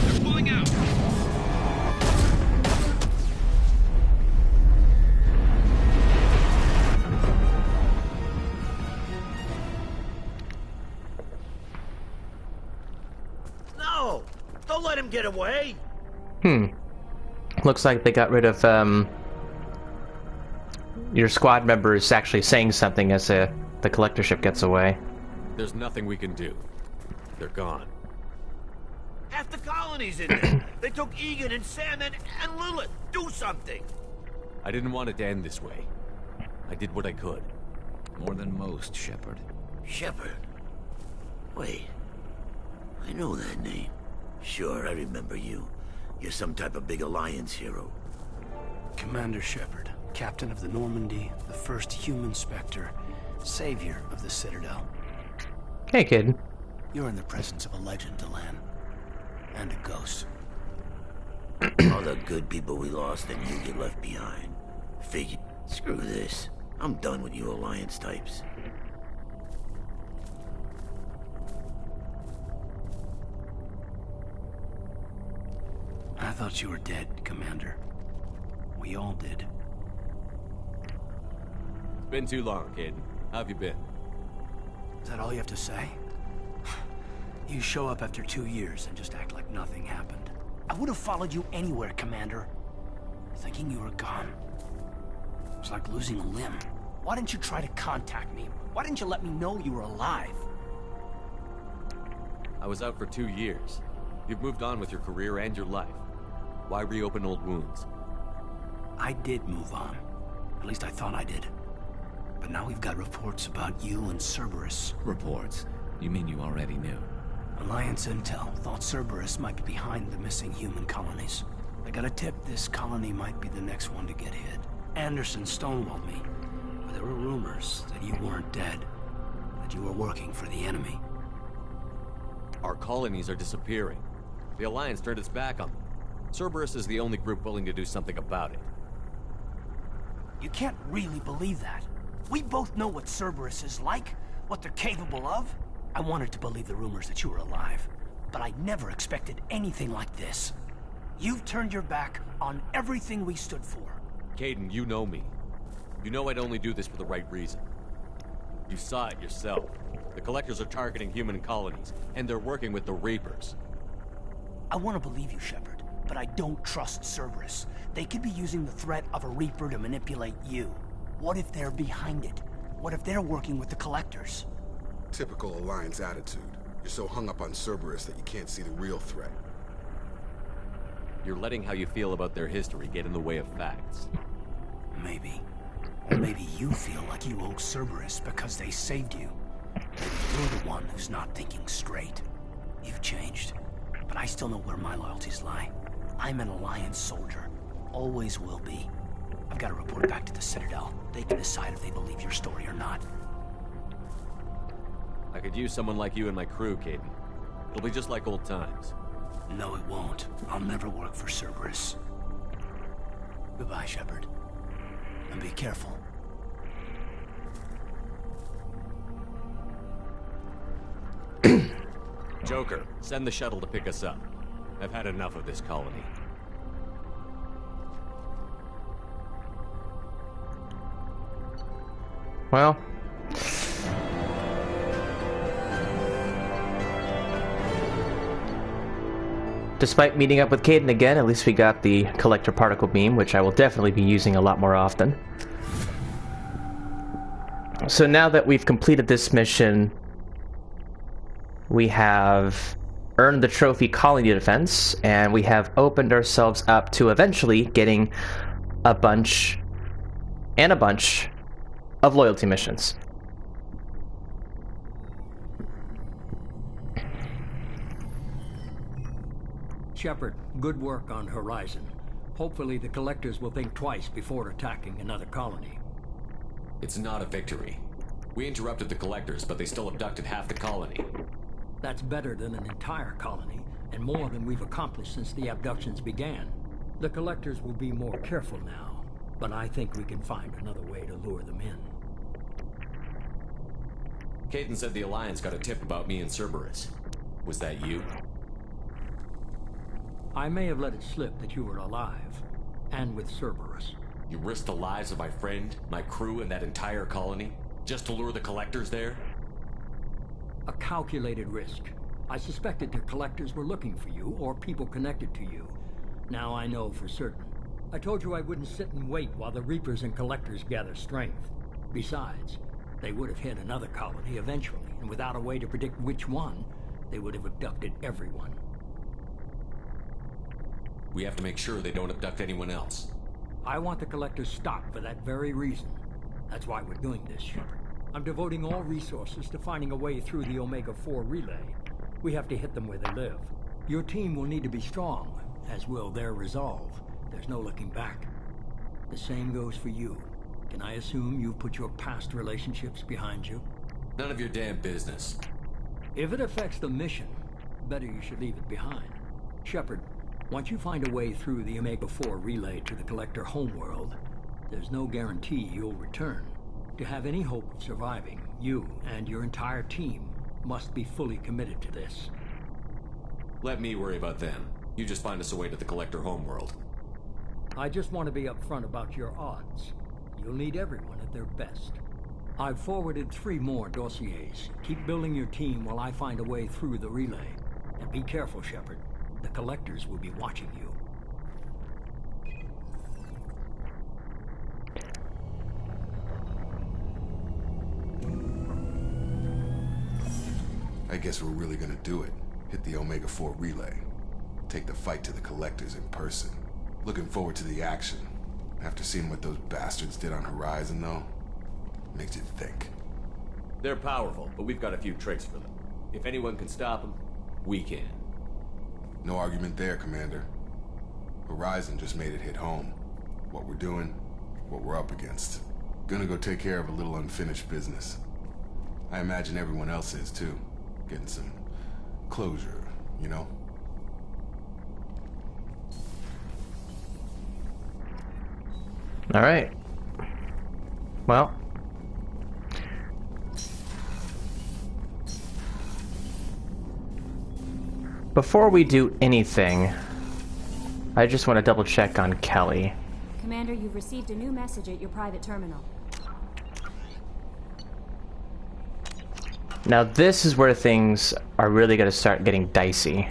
They're pulling out. Don't let him get away! Looks like they got rid of, your squad member is actually saying something as the collector ship gets away. There's nothing we can do. They're gone. Half the colony's in there. They took Egan and Sam and Lilith. Do something. I didn't want it to end this way. I did what I could. More than most, Shepard. Shepard? Wait. I know that name. Sure, I remember you. You're some type of big Alliance hero. Commander Shepard, captain of the Normandy, the first human Spectre, savior of the Citadel. Hey, kid. You're in the presence of a legend, Delan. And a ghost. All the good people we lost and you get left behind. Figure. Screw this. I'm done with you Alliance types. I thought you were dead, Commander. We all did. It's been too long, Caden. How have you been? Is that all you have to say? You show up after 2 years and just act like nothing happened. I would have followed you anywhere, Commander. Thinking you were gone. It was like losing a limb. Why didn't you try to contact me? Why didn't you let me know you were alive? I was out for 2 years. You've moved on with your career and your life. Why reopen old wounds? I did move on. At least I thought I did. But now we've got reports about you and Cerberus. Reports? You mean you already knew? Alliance intel thought Cerberus might be behind the missing human colonies. I got a tip this colony might be the next one to get hit. Anderson stonewalled me. But there were rumors that you weren't dead. That you were working for the enemy. Our colonies are disappearing. The Alliance turned its back on them. Cerberus is the only group willing to do something about it. You can't really believe that. We both know what Cerberus is like, what they're capable of. I wanted to believe the rumors that you were alive, but I never expected anything like this. You've turned your back on everything we stood for. Caden, you know me. You know I'd only do this for the right reason. You saw it yourself. The Collectors are targeting human colonies, and they're working with the Reapers. I want to believe you, Shepard, but I don't trust Cerberus. They could be using the threat of a Reaper to manipulate you. What if they're behind it? What if they're working with the Collectors? Typical Alliance attitude. You're so hung up on Cerberus that you can't see the real threat. You're letting how you feel about their history get in the way of facts. Maybe. Or maybe you feel like you owe Cerberus because they saved you. Maybe you're the one who's not thinking straight. You've changed. But I still know where my loyalties lie. I'm an Alliance soldier. Always will be. I've got to report back to the Citadel. They can decide if they believe your story or not. I could use someone like you in my crew, Caden. It'll be just like old times. No, it won't. I'll never work for Cerberus. Goodbye, Shepard. And be careful. Joker, send the shuttle to pick us up. I've had enough of this colony. Well, despite meeting up with Caden again, at least we got the Collector Particle Beam, which I will definitely be using a lot more often. So now that we've completed this mission, we have earned the trophy Colony Defense, and we have opened ourselves up to eventually getting a bunch of loyalty missions. Shepard, good work on Horizon. Hopefully the Collectors will think twice before attacking another colony. It's not a victory. We interrupted the Collectors, but they still abducted half the colony. That's better than an entire colony, and more than we've accomplished since the abductions began. The Collectors will be more careful now, but I think we can find another way to lure them in. Caden said the Alliance got a tip about me and Cerberus. Was that you? I may have let it slip that you were alive, and with Cerberus. You risked the lives of my friend, my crew, and that entire colony, just to lure the Collectors there? A calculated risk. I suspected the Collectors were looking for you, or people connected to you. Now I know for certain. I told you I wouldn't sit and wait while the Reapers and Collectors gather strength. Besides, they would have hit another colony eventually, and without a way to predict which one, they would have abducted everyone. We have to make sure they don't abduct anyone else. I want the Collectors stopped for that very reason. That's why we're doing this, Shepard. I'm devoting all resources to finding a way through the Omega-4 relay. We have to hit them where they live. Your team will need to be strong, as will their resolve. There's no looking back. The same goes for you. Can I assume you've put your past relationships behind you? None of your damn business. If it affects the mission, better you should leave it behind. Shepard, once you find a way through the Omega-4 relay to the Collector homeworld, there's no guarantee you'll return. To have any hope of surviving, you and your entire team must be fully committed to this. Let me worry about them. You just find us a way to the Collector homeworld. I just want to be upfront about your odds. You'll need everyone at their best. I've forwarded 3 more dossiers. Keep building your team while I find a way through the relay. And be careful, Shepard. The Collectors will be watching you. I guess we're really gonna do it. Hit the Omega-4 relay. Take the fight to the Collectors in person. Looking forward to the action. After seeing what those bastards did on Horizon, though, makes you think. They're powerful, but we've got a few tricks for them. If anyone can stop them, we can. No argument there, Commander. Horizon just made it hit home. What we're doing, what we're up against. Gonna go take care of a little unfinished business. I imagine everyone else is, too. Getting some closure, you know? All right. Well. Before we do anything, I just want to double check on Kelly. Commander, you've received a new message at your private terminal. Now this is where things are really going to start getting dicey.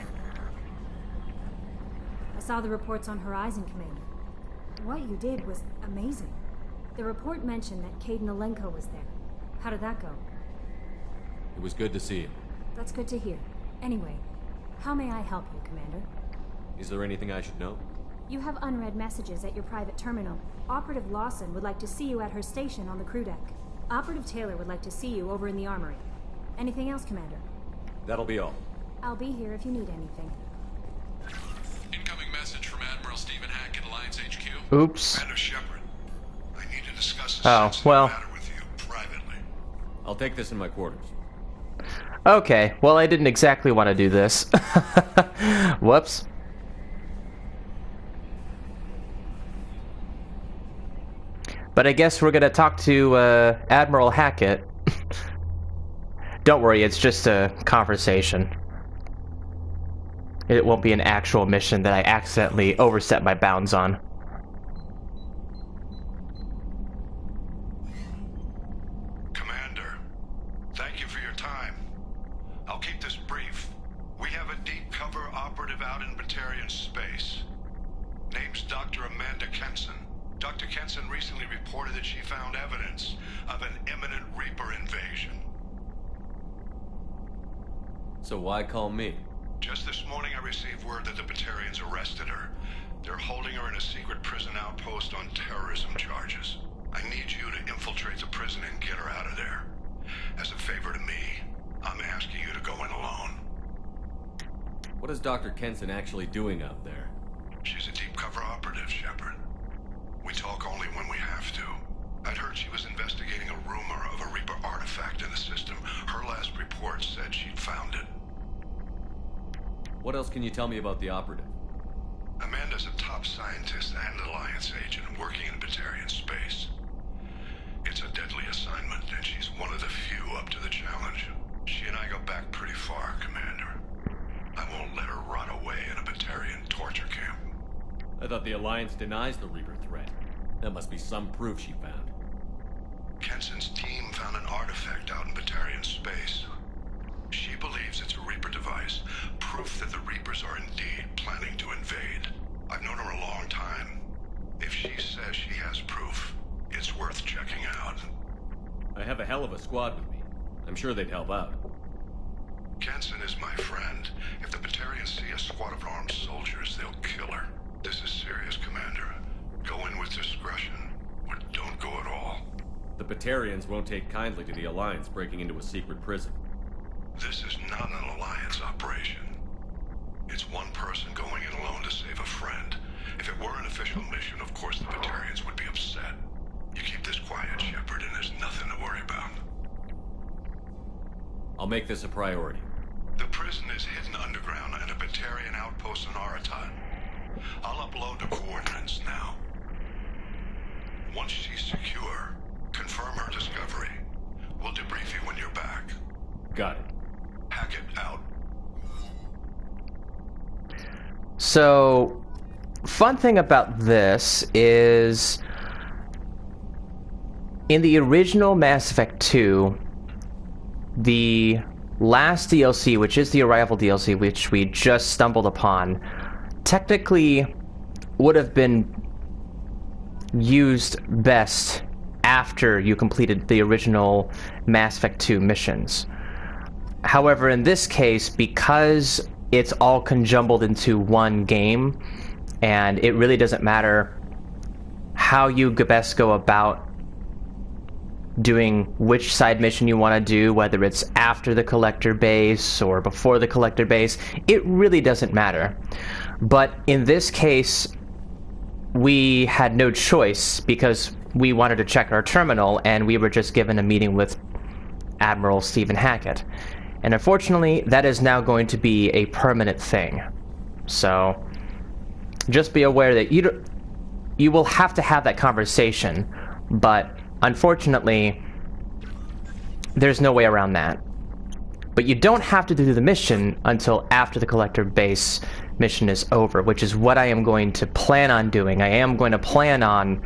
I saw the reports on Horizon, Commander. What you did was amazing. The report mentioned that Kaidan Alenko was there. How did that go? It was good to see you. That's good to hear. Anyway, how may I help you, Commander? Is there anything I should know? You have unread messages at your private terminal. Operative Lawson would like to see you at her station on the crew deck. Operative Taylor would like to see you over in the armory. Anything else, Commander? That'll be all. I'll be here if you need anything. Incoming message from Admiral Hackett, Alliance HQ. Oops. Commander Shepard, I need to discuss a matter with you privately. I'll take this in my quarters. Okay, well I didn't exactly want to do this. Whoops. But I guess we're gonna talk to Admiral Hackett. Don't worry, it's just a conversation. It won't be an actual mission that I accidentally overstep my bounds on. Commander, thank you for your time. I'll keep this brief. We have a deep cover operative out in Praetorian space. Name's Dr. Amanda Kenson. Dr. Kenson recently reported that she found evidence of an imminent Reaper invasion. So why call me? Just this morning I received word that the Praetorians arrested her. They're holding her in a secret prison outpost on terrorism charges. I need you to infiltrate the prison and get her out of there. As a favor to me, I'm asking you to go in alone. What is Dr. Kenson actually doing out there? She's a deep cover operative, Shepard. We talk only when we have to. I'd heard she was investigating a rumor of a Reaper artifact in the system. Her last report said she'd found it. What else can you tell me about the operative? Amanda's a top scientist and Alliance agent working in Praetorian space. It's a deadly assignment, and she's one of the few up to the challenge. She and I go back pretty far, Commander. I won't let her rot away in a Praetorian torture camp. I thought the Alliance denies the Reaper threat. That must be some proof she found. Kenson's team found an artifact out in Praetorian space. She believes it's a Reaper device, proof that the Reapers are indeed planning to invade. I've known her a long time. hell of a squad with me. I'm sure they'd help out. Jensen is my friend. If the Praetorians see a squad of armed soldiers, they'll kill her. This is serious, Commander. Go in with discretion, or don't go at all. The Praetorians won't take kindly to the Alliance breaking into a secret prison. This is not an Alliance operation. It's one person going in alone to save a friend. If it were an official mission, of course the Praetorians would be upset. You keep this quiet, Shepard, and there's nothing to worry about. I'll make this a priority. The prison is hidden underground and a Praetorian outpost in Aratat. I'll upload the coordinates now. Once she's secure, confirm her discovery. We'll debrief you when you're back. Got it. Hackett out. So, fun thing about this is, in the original Mass Effect 2, the last DLC, which is the Arrival DLC, which we just stumbled upon, technically would have been used best after you completed the original Mass Effect 2 missions. However, in this case, because it's all conjumbled into one game, and it really doesn't matter how you best go about doing which side mission you want to do, whether it's after the collector base or before the collector base, it really doesn't matter. But in this case, we had no choice because we wanted to check our terminal, and we were just given a meeting with Admiral Stephen Hackett. And unfortunately, that is now going to be a permanent thing. So, just be aware that you will have to have that conversation, but unfortunately, there's no way around that. But you don't have to do the mission until after the collector base mission is over, which is what I am going to plan on doing. I am going to plan on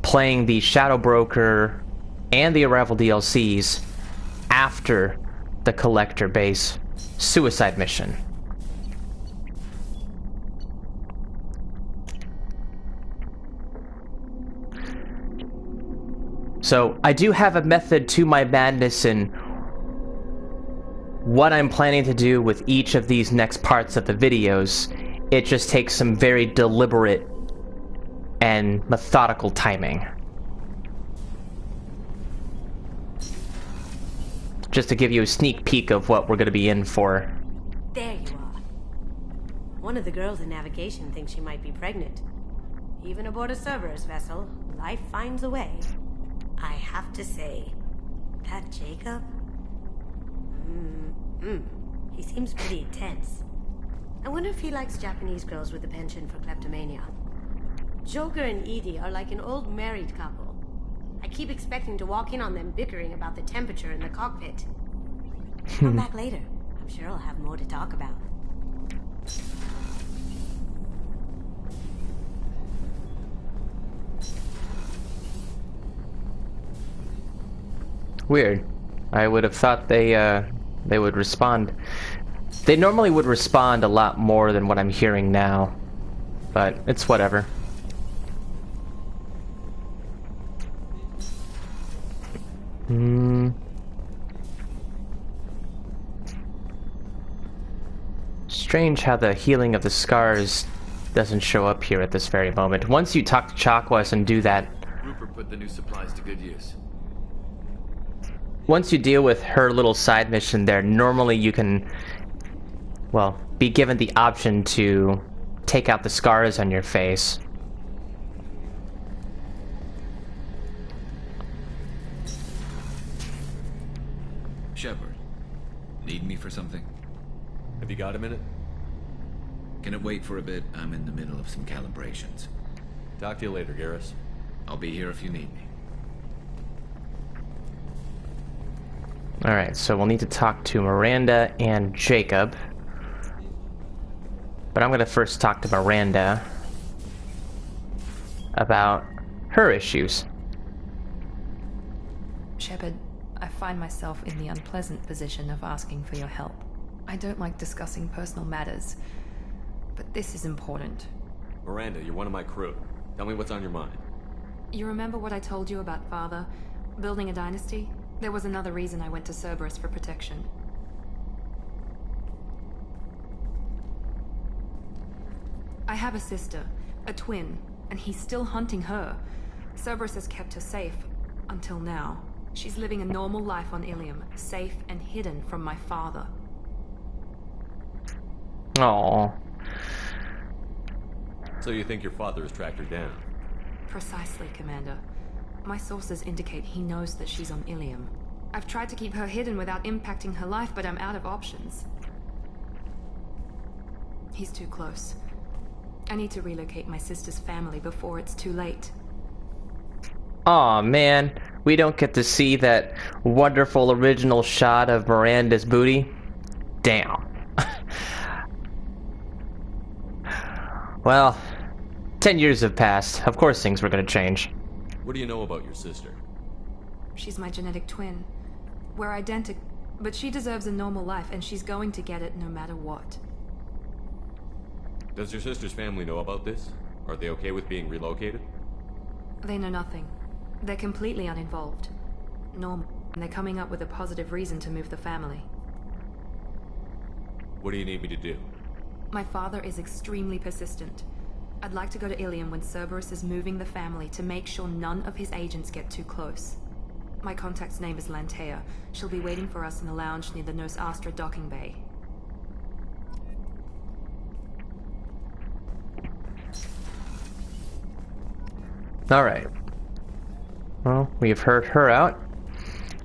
playing the Shadow Broker and the Arrival DLCs after the collector base suicide mission. So I do have a method to my madness in what I'm planning to do with each of these next parts of the videos. It just takes some very deliberate and methodical timing. Just to give you a sneak peek of what we're going to be in for. There you are. One of the girls in navigation thinks she might be pregnant. Even aboard a Cerberus vessel, life finds a way. I have to say, that Jacob? He seems pretty intense. I wonder if he likes Japanese girls with a penchant for kleptomania. Joker and Edie are like an old married couple. I keep expecting to walk in on them bickering about the temperature in the cockpit. Come back later. I'm sure I'll have more to talk about. Weird. I would have thought they would respond. They normally would respond a lot more than what I'm hearing now. But it's whatever. Strange how the healing of the scars doesn't show up here at this very moment. Once you talk to Chakwas and do that... Rupert put the new supplies to good use. Once you deal with her little side mission there, normally you can, well, be given the option to take out the scars on your face. Shepard, need me for something? Have you got a minute? Can it wait for a bit? I'm in the middle of some calibrations. Talk to you later, Garrus. I'll be here if you need me. Alright, so we'll need to talk to Miranda and Jacob. But I'm going to first talk to Miranda about her issues. Shepard, I find myself in the unpleasant position of asking for your help. I don't like discussing personal matters, but this is important. Miranda, you're one of my crew. Tell me what's on your mind. You remember what I told you about Father? Building a dynasty? There was another reason I went to Cerberus for protection. I have a sister, a twin, and he's still hunting her. Cerberus has kept her safe, until now. She's living a normal life on Ilium, safe and hidden from my father. Aww. So you think your father has tracked her down? Precisely, Commander. My sources indicate he knows that she's on Ilium. I've tried to keep her hidden without impacting her life, but I'm out of options. He's too close. I need to relocate my sister's family before it's too late. Aw, man. We don't get to see that wonderful original shot of Miranda's booty? Damn. Well, 10 years have passed. Of course things were gonna change. What do you know about your sister? She's my genetic twin. We're identical, but she deserves a normal life, and she's going to get it no matter what. Does your sister's family know about this? Are they okay with being relocated? They know nothing. They're completely uninvolved. Normal. And they're coming up with a positive reason to move the family. What do you need me to do? My father is extremely persistent. I'd like to go to Ilium when Cerberus is moving the family to make sure none of his agents get too close. My contact's name is Lantea. She'll be waiting for us in the lounge near the Nos Astra docking bay. Alright. Well, we've heard her out.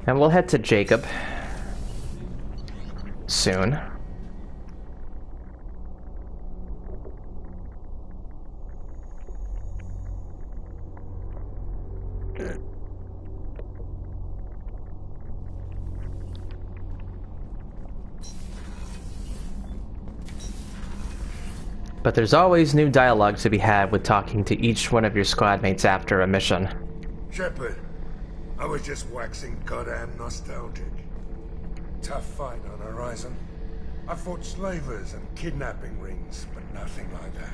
And we'll head to Jacob. Soon. But there's always new dialogue to be had with talking to each one of your squad mates after a mission. Shepard, I was just waxing goddamn nostalgic. Tough fight on Horizon. I fought slavers and kidnapping rings, but nothing like that.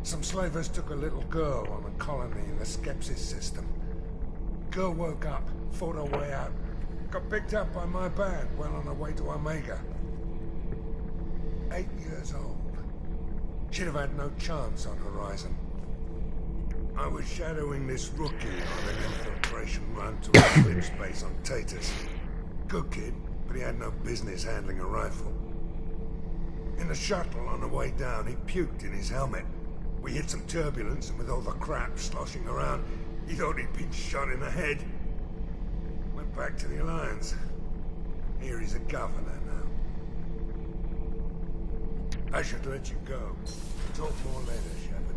Some slavers took a little girl on a colony in the Skepsis system. Girl woke up, fought her way out. Got picked up by my band well on her way to Omega. 8 years old. She'd have had no chance on Horizon. I was shadowing this rookie on an infiltration run to a Eclipse base on Tatus. Good kid, but he had no business handling a rifle. In the shuttle on the way down, he puked in his helmet. We hit some turbulence, and with all the crap sloshing around, he thought he'd been shot in the head. Went back to the Alliance. Here he's a governor now. I should let you go. Talk more later, Shepard.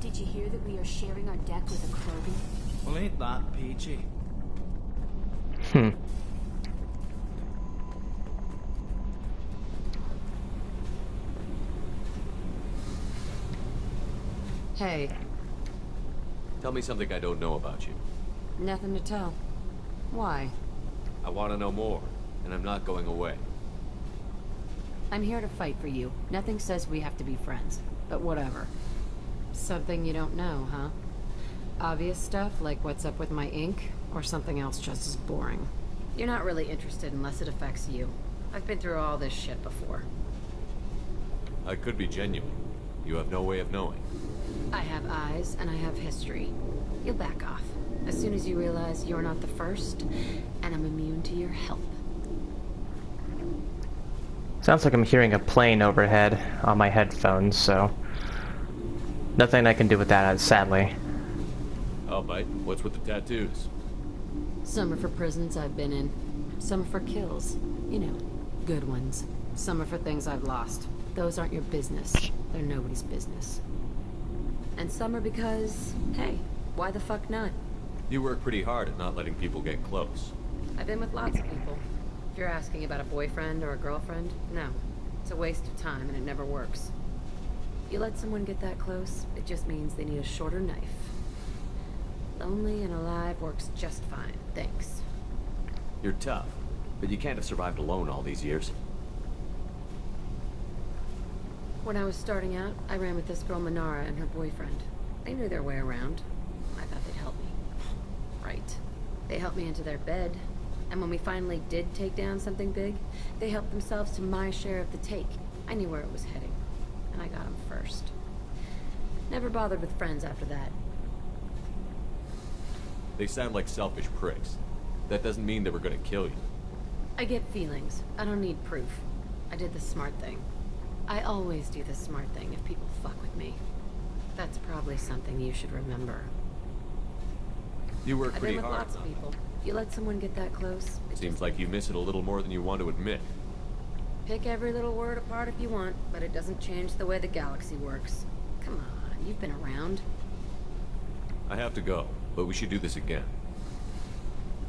Did you hear that we are sharing our deck with a Krogan? Well, ain't that peachy? Hey. Tell me something I don't know about you. Nothing to tell. Why? I want to know more, and I'm not going away. I'm here to fight for you. Nothing says we have to be friends, but whatever. Something you don't know, huh? Obvious stuff, like what's up with my ink, or something else just as boring. You're not really interested unless it affects you. I've been through all this shit before. I could be genuine. You have no way of knowing. I have eyes, and I have history. You'll back off. As soon as you realize you're not the first, and I'm immune to your help. Sounds like I'm hearing a plane overhead on my headphones, so... nothing I can do with that, sadly. I'll bite. What's with the tattoos? Some are for prisons I've been in. Some are for kills. You know, good ones. Some are for things I've lost. Those aren't your business. They're nobody's business. And some are because, hey, why the fuck not? You work pretty hard at not letting people get close. I've been with lots of people. If you're asking about a boyfriend or a girlfriend, no. It's a waste of time and it never works. You let someone get that close, it just means they need a shorter knife. Lonely and alive works just fine, thanks. You're tough, but you can't have survived alone all these years. When I was starting out, I ran with this girl Manara and her boyfriend. They knew their way around. I thought they'd help me. Right. They helped me into their bed. And when we finally did take down something big, they helped themselves to my share of the take. I knew where it was heading. And I got them first. Never bothered with friends after that. They sound like selfish pricks. That doesn't mean they were gonna kill you. I get feelings. I don't need proof. I did the smart thing. I always do the smart thing if people fuck with me. That's probably something you should remember. You work I've pretty been with hard. lots of people. You let someone get that close, Seems like you miss it a little more than you want to admit. pick every little word apart if you want, but it doesn't change the way the galaxy works. Come on, you've been around. I have to go, but we should do this again.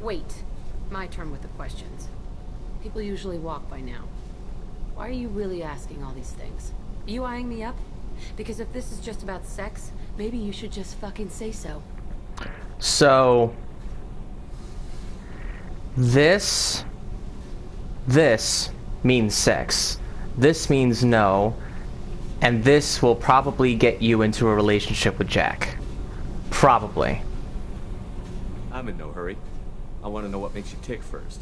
Wait. My turn with the questions. People usually walk by now. Why are you really asking all these things? Are you eyeing me up? Because if this is just about sex, maybe you should just fucking say so. So... This means sex. This means no. And this will probably get you into a relationship with Jack. Probably. I'm in no hurry. I want to know what makes you tick first.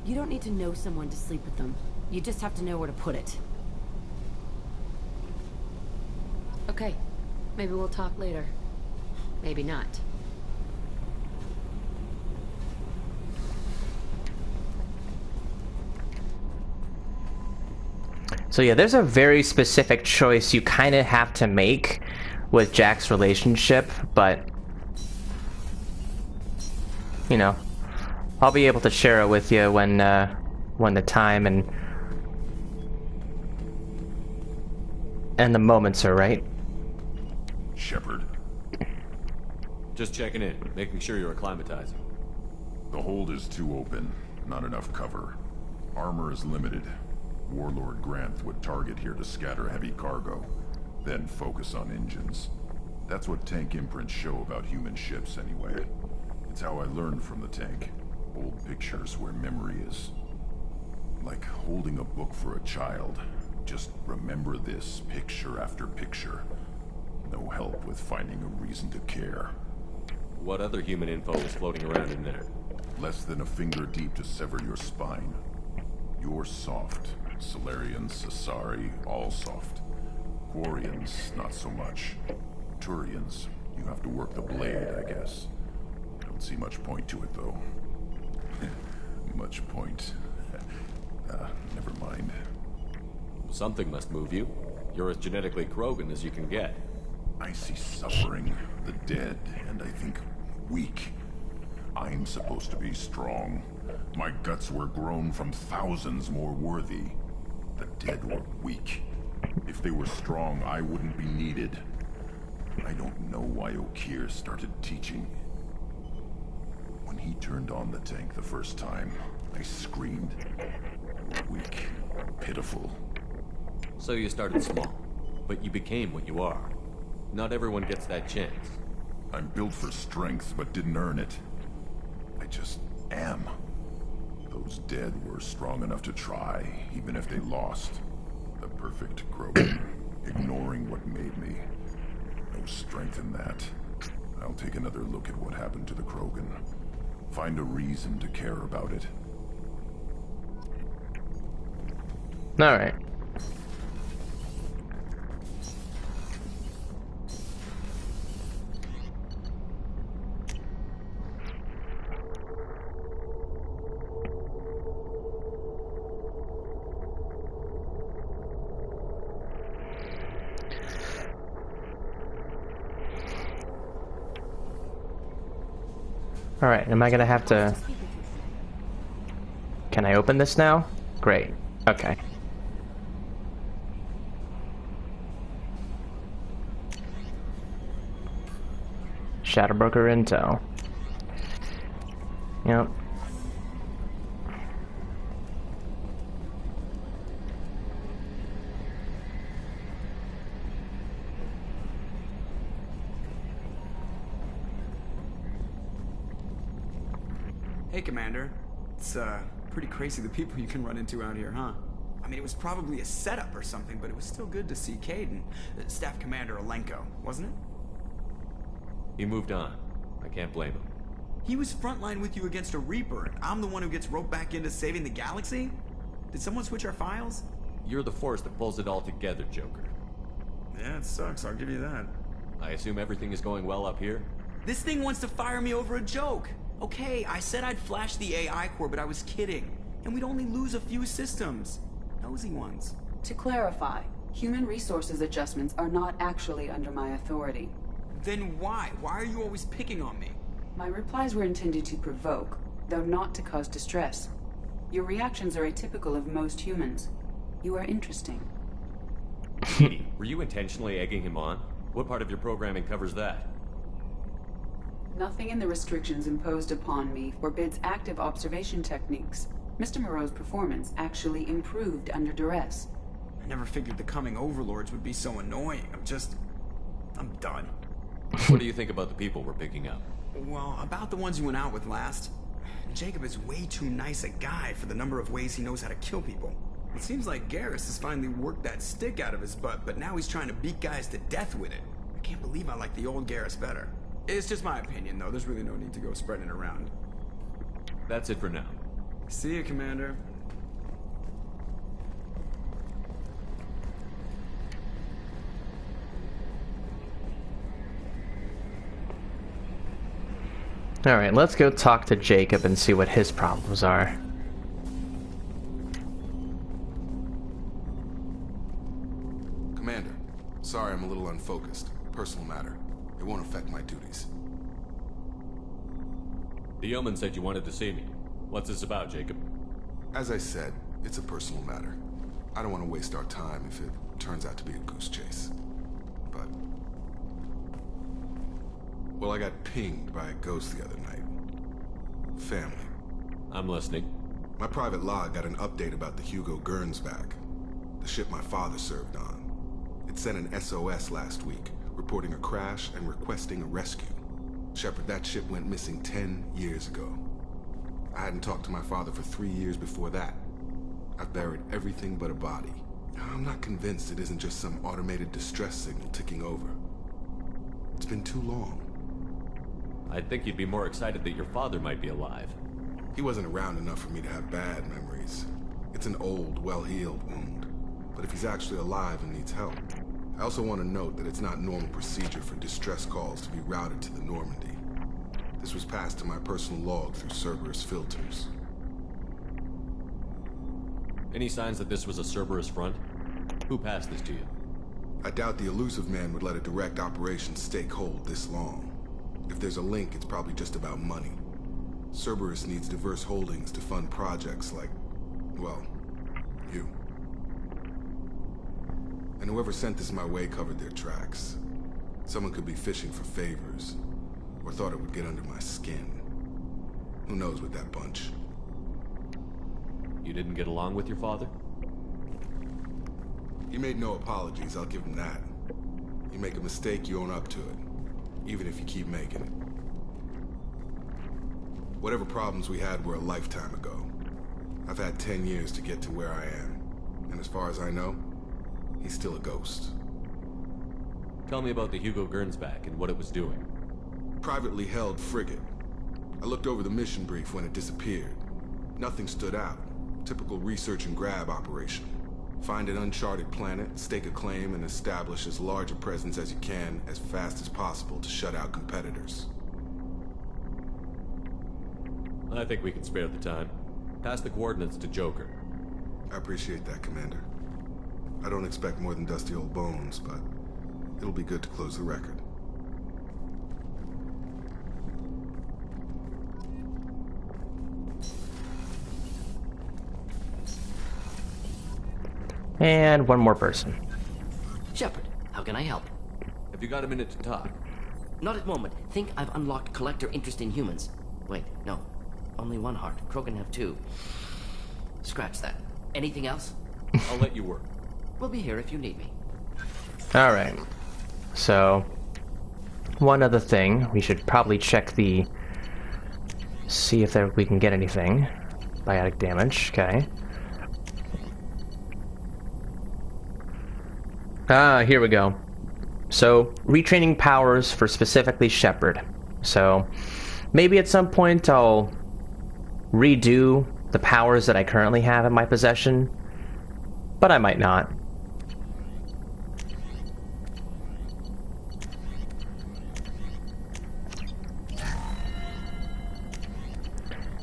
You don't need to know someone to sleep with them. You just have to know where to put it. Okay. Maybe we'll talk later. Maybe not. So yeah, there's a very specific choice you kind of have to make with Jack's relationship, but you know, I'll be able to share it with you when the time and the moments are right. Shepard. Just checking in, making sure you're acclimatizing. The hold is too open, not enough cover. Armor is limited. Warlord Granth would target here to scatter heavy cargo, then focus on engines. That's what tank imprints show about human ships anyway. It's how I learned from the tank. Old pictures where memory is. Like holding a book for a child. Just remember this picture after picture. No help with finding a reason to care. What other human info is floating around in there? Less than a finger deep to sever your spine. You're soft. Solarians, Asari, all soft. Quarians, not so much. Turians, you have to work the blade, I guess. Don't see much point to it, though. Much point. Never mind. Something must move you. You're as genetically Krogan as you can get. I see suffering, the dead, and I think weak. I'm supposed to be strong. My guts were grown from thousands more worthy. The dead were weak. If they were strong, I wouldn't be needed. I don't know why Okeer started teaching. When he turned on the tank the first time, I screamed. Weak, pitiful. So you started small, but you became what you are. Not everyone gets that chance. I'm built for strength, but didn't earn it. I just am. Those dead were strong enough to try, even if they lost. The perfect Krogan, ignoring what made me. No strength in that. I'll take another look at what happened to the Krogan. Find a reason to care about it. Alright. Alright, am I gonna have to... Can I open this now? Great. Okay. Shadowbroker intel. Yep. Hey, Commander. It's, pretty crazy the people you can run into out here, huh? I mean, it was probably a setup or something, but it was still good to see Cade and Staff Commander Alenko, wasn't it? He moved on. I can't blame him. He was frontline with you against a Reaper, and I'm the one who gets roped back into saving the galaxy? Did someone switch our files? You're the force that pulls it all together, Joker. Yeah, it sucks, I'll give you that. I assume everything is going well up here? This thing wants to fire me over a joke. Okay, I said I'd flash the AI core, but I was kidding. And we'd only lose a few systems. Nosy ones. To clarify, human resources adjustments are not actually under my authority. Then why? Why are you always picking on me? My replies were intended to provoke, though not to cause distress. Your reactions are atypical of most humans. You are interesting. Edie, were you intentionally egging him on? What part of your programming covers that? Nothing in the restrictions imposed upon me forbids active observation techniques. Mr. Moreau's performance actually improved under duress. I never figured the coming overlords would be so annoying. I'm done. What do you think about the people we're picking up? Well, about the ones you went out with last. Jacob is way too nice a guy for the number of ways he knows how to kill people. It seems like Garrus has finally worked that stick out of his butt, but now he's trying to beat guys to death with it. I can't believe I like the old Garrus better. It's just my opinion, though. There's really no need to go spreading it around. That's it for now. See you, Commander. Alright, let's go talk to Jacob and see what his problems are. Commander, sorry I'm a little unfocused. Personal matter. It won't affect my duties. The yeoman said you wanted to see me. What's this about, Jacob? As I said, it's a personal matter. I don't want to waste our time if it turns out to be a goose chase. But... well, I got pinged by a ghost the other night. Family. I'm listening. My private log got an update about the Hugo Gernsback, the ship my father served on. It sent an SOS last week, reporting a crash and requesting a rescue. Shepard, that ship went missing 10 years ago. I hadn't talked to my father for 3 years before that. I've buried everything but a body. I'm not convinced it isn't just some automated distress signal ticking over. It's been too long. I'd think you'd be more excited that your father might be alive. He wasn't around enough for me to have bad memories. It's an old, well-healed wound. But if he's actually alive and needs help... I also want to note that it's not normal procedure for distress calls to be routed to the Normandy. This was passed to my personal log through Cerberus filters. Any signs that this was a Cerberus front? Who passed this to you? I doubt the elusive man would let a direct operation stake hold this long. If there's a link, it's probably just about money. Cerberus needs diverse holdings to fund projects like, well, you. And whoever sent this my way covered their tracks. Someone could be fishing for favors, or thought it would get under my skin. Who knows with that bunch? You didn't get along with your father? He made no apologies, I'll give him that. You make a mistake, you own up to it. Even if you keep making it. Whatever problems we had were a lifetime ago. I've had 10 years to get to where I am. And as far as I know, he's still a ghost. Tell me about the Hugo Gernsback and what it was doing. Privately held frigate. I looked over the mission brief when it disappeared. Nothing stood out. Typical research and grab operation. Find an uncharted planet, stake a claim, and establish as large a presence as you can as fast as possible to shut out competitors. I think we can spare the time. Pass the coordinates to Joker. I appreciate that, Commander. I don't expect more than dusty old bones, but it'll be good to close the record. And one more person. Shepard, how can I help? Have you got a minute to talk? Not at the moment. Think I've unlocked collector interest in humans. Wait, no. Only one heart. Krogan have two. Scratch that. Anything else? I'll let you work. We'll be here if you need me. Alright. So, one other thing. We should probably check the... see if we can get anything. Biotic damage, okay. Here we go. So, retraining powers for specifically Shepard. So, maybe at some point I'll redo the powers that I currently have in my possession, but I might not.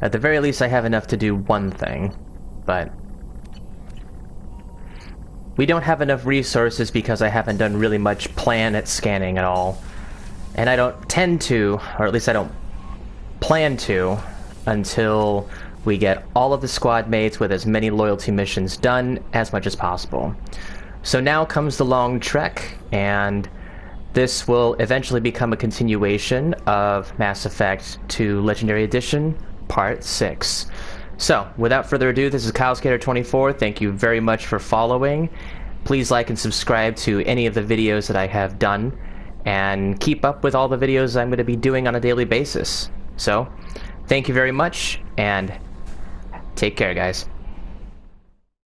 At the very least, I have enough to do one thing, but we don't have enough resources because I haven't done really much planet scanning at all. And I don't tend to, or at least I don't plan to, until we get all of the squad mates with as many loyalty missions done as much as possible. So now comes the long trek, and this will eventually become a continuation of Mass Effect 2 Legendary Edition, Part 6. So, without further ado, this is Kylesk8r24. Thank you very much for following. Please like and subscribe to any of the videos that I have done, and keep up with all the videos I'm going to be doing on a daily basis. So, thank you very much, and take care, guys.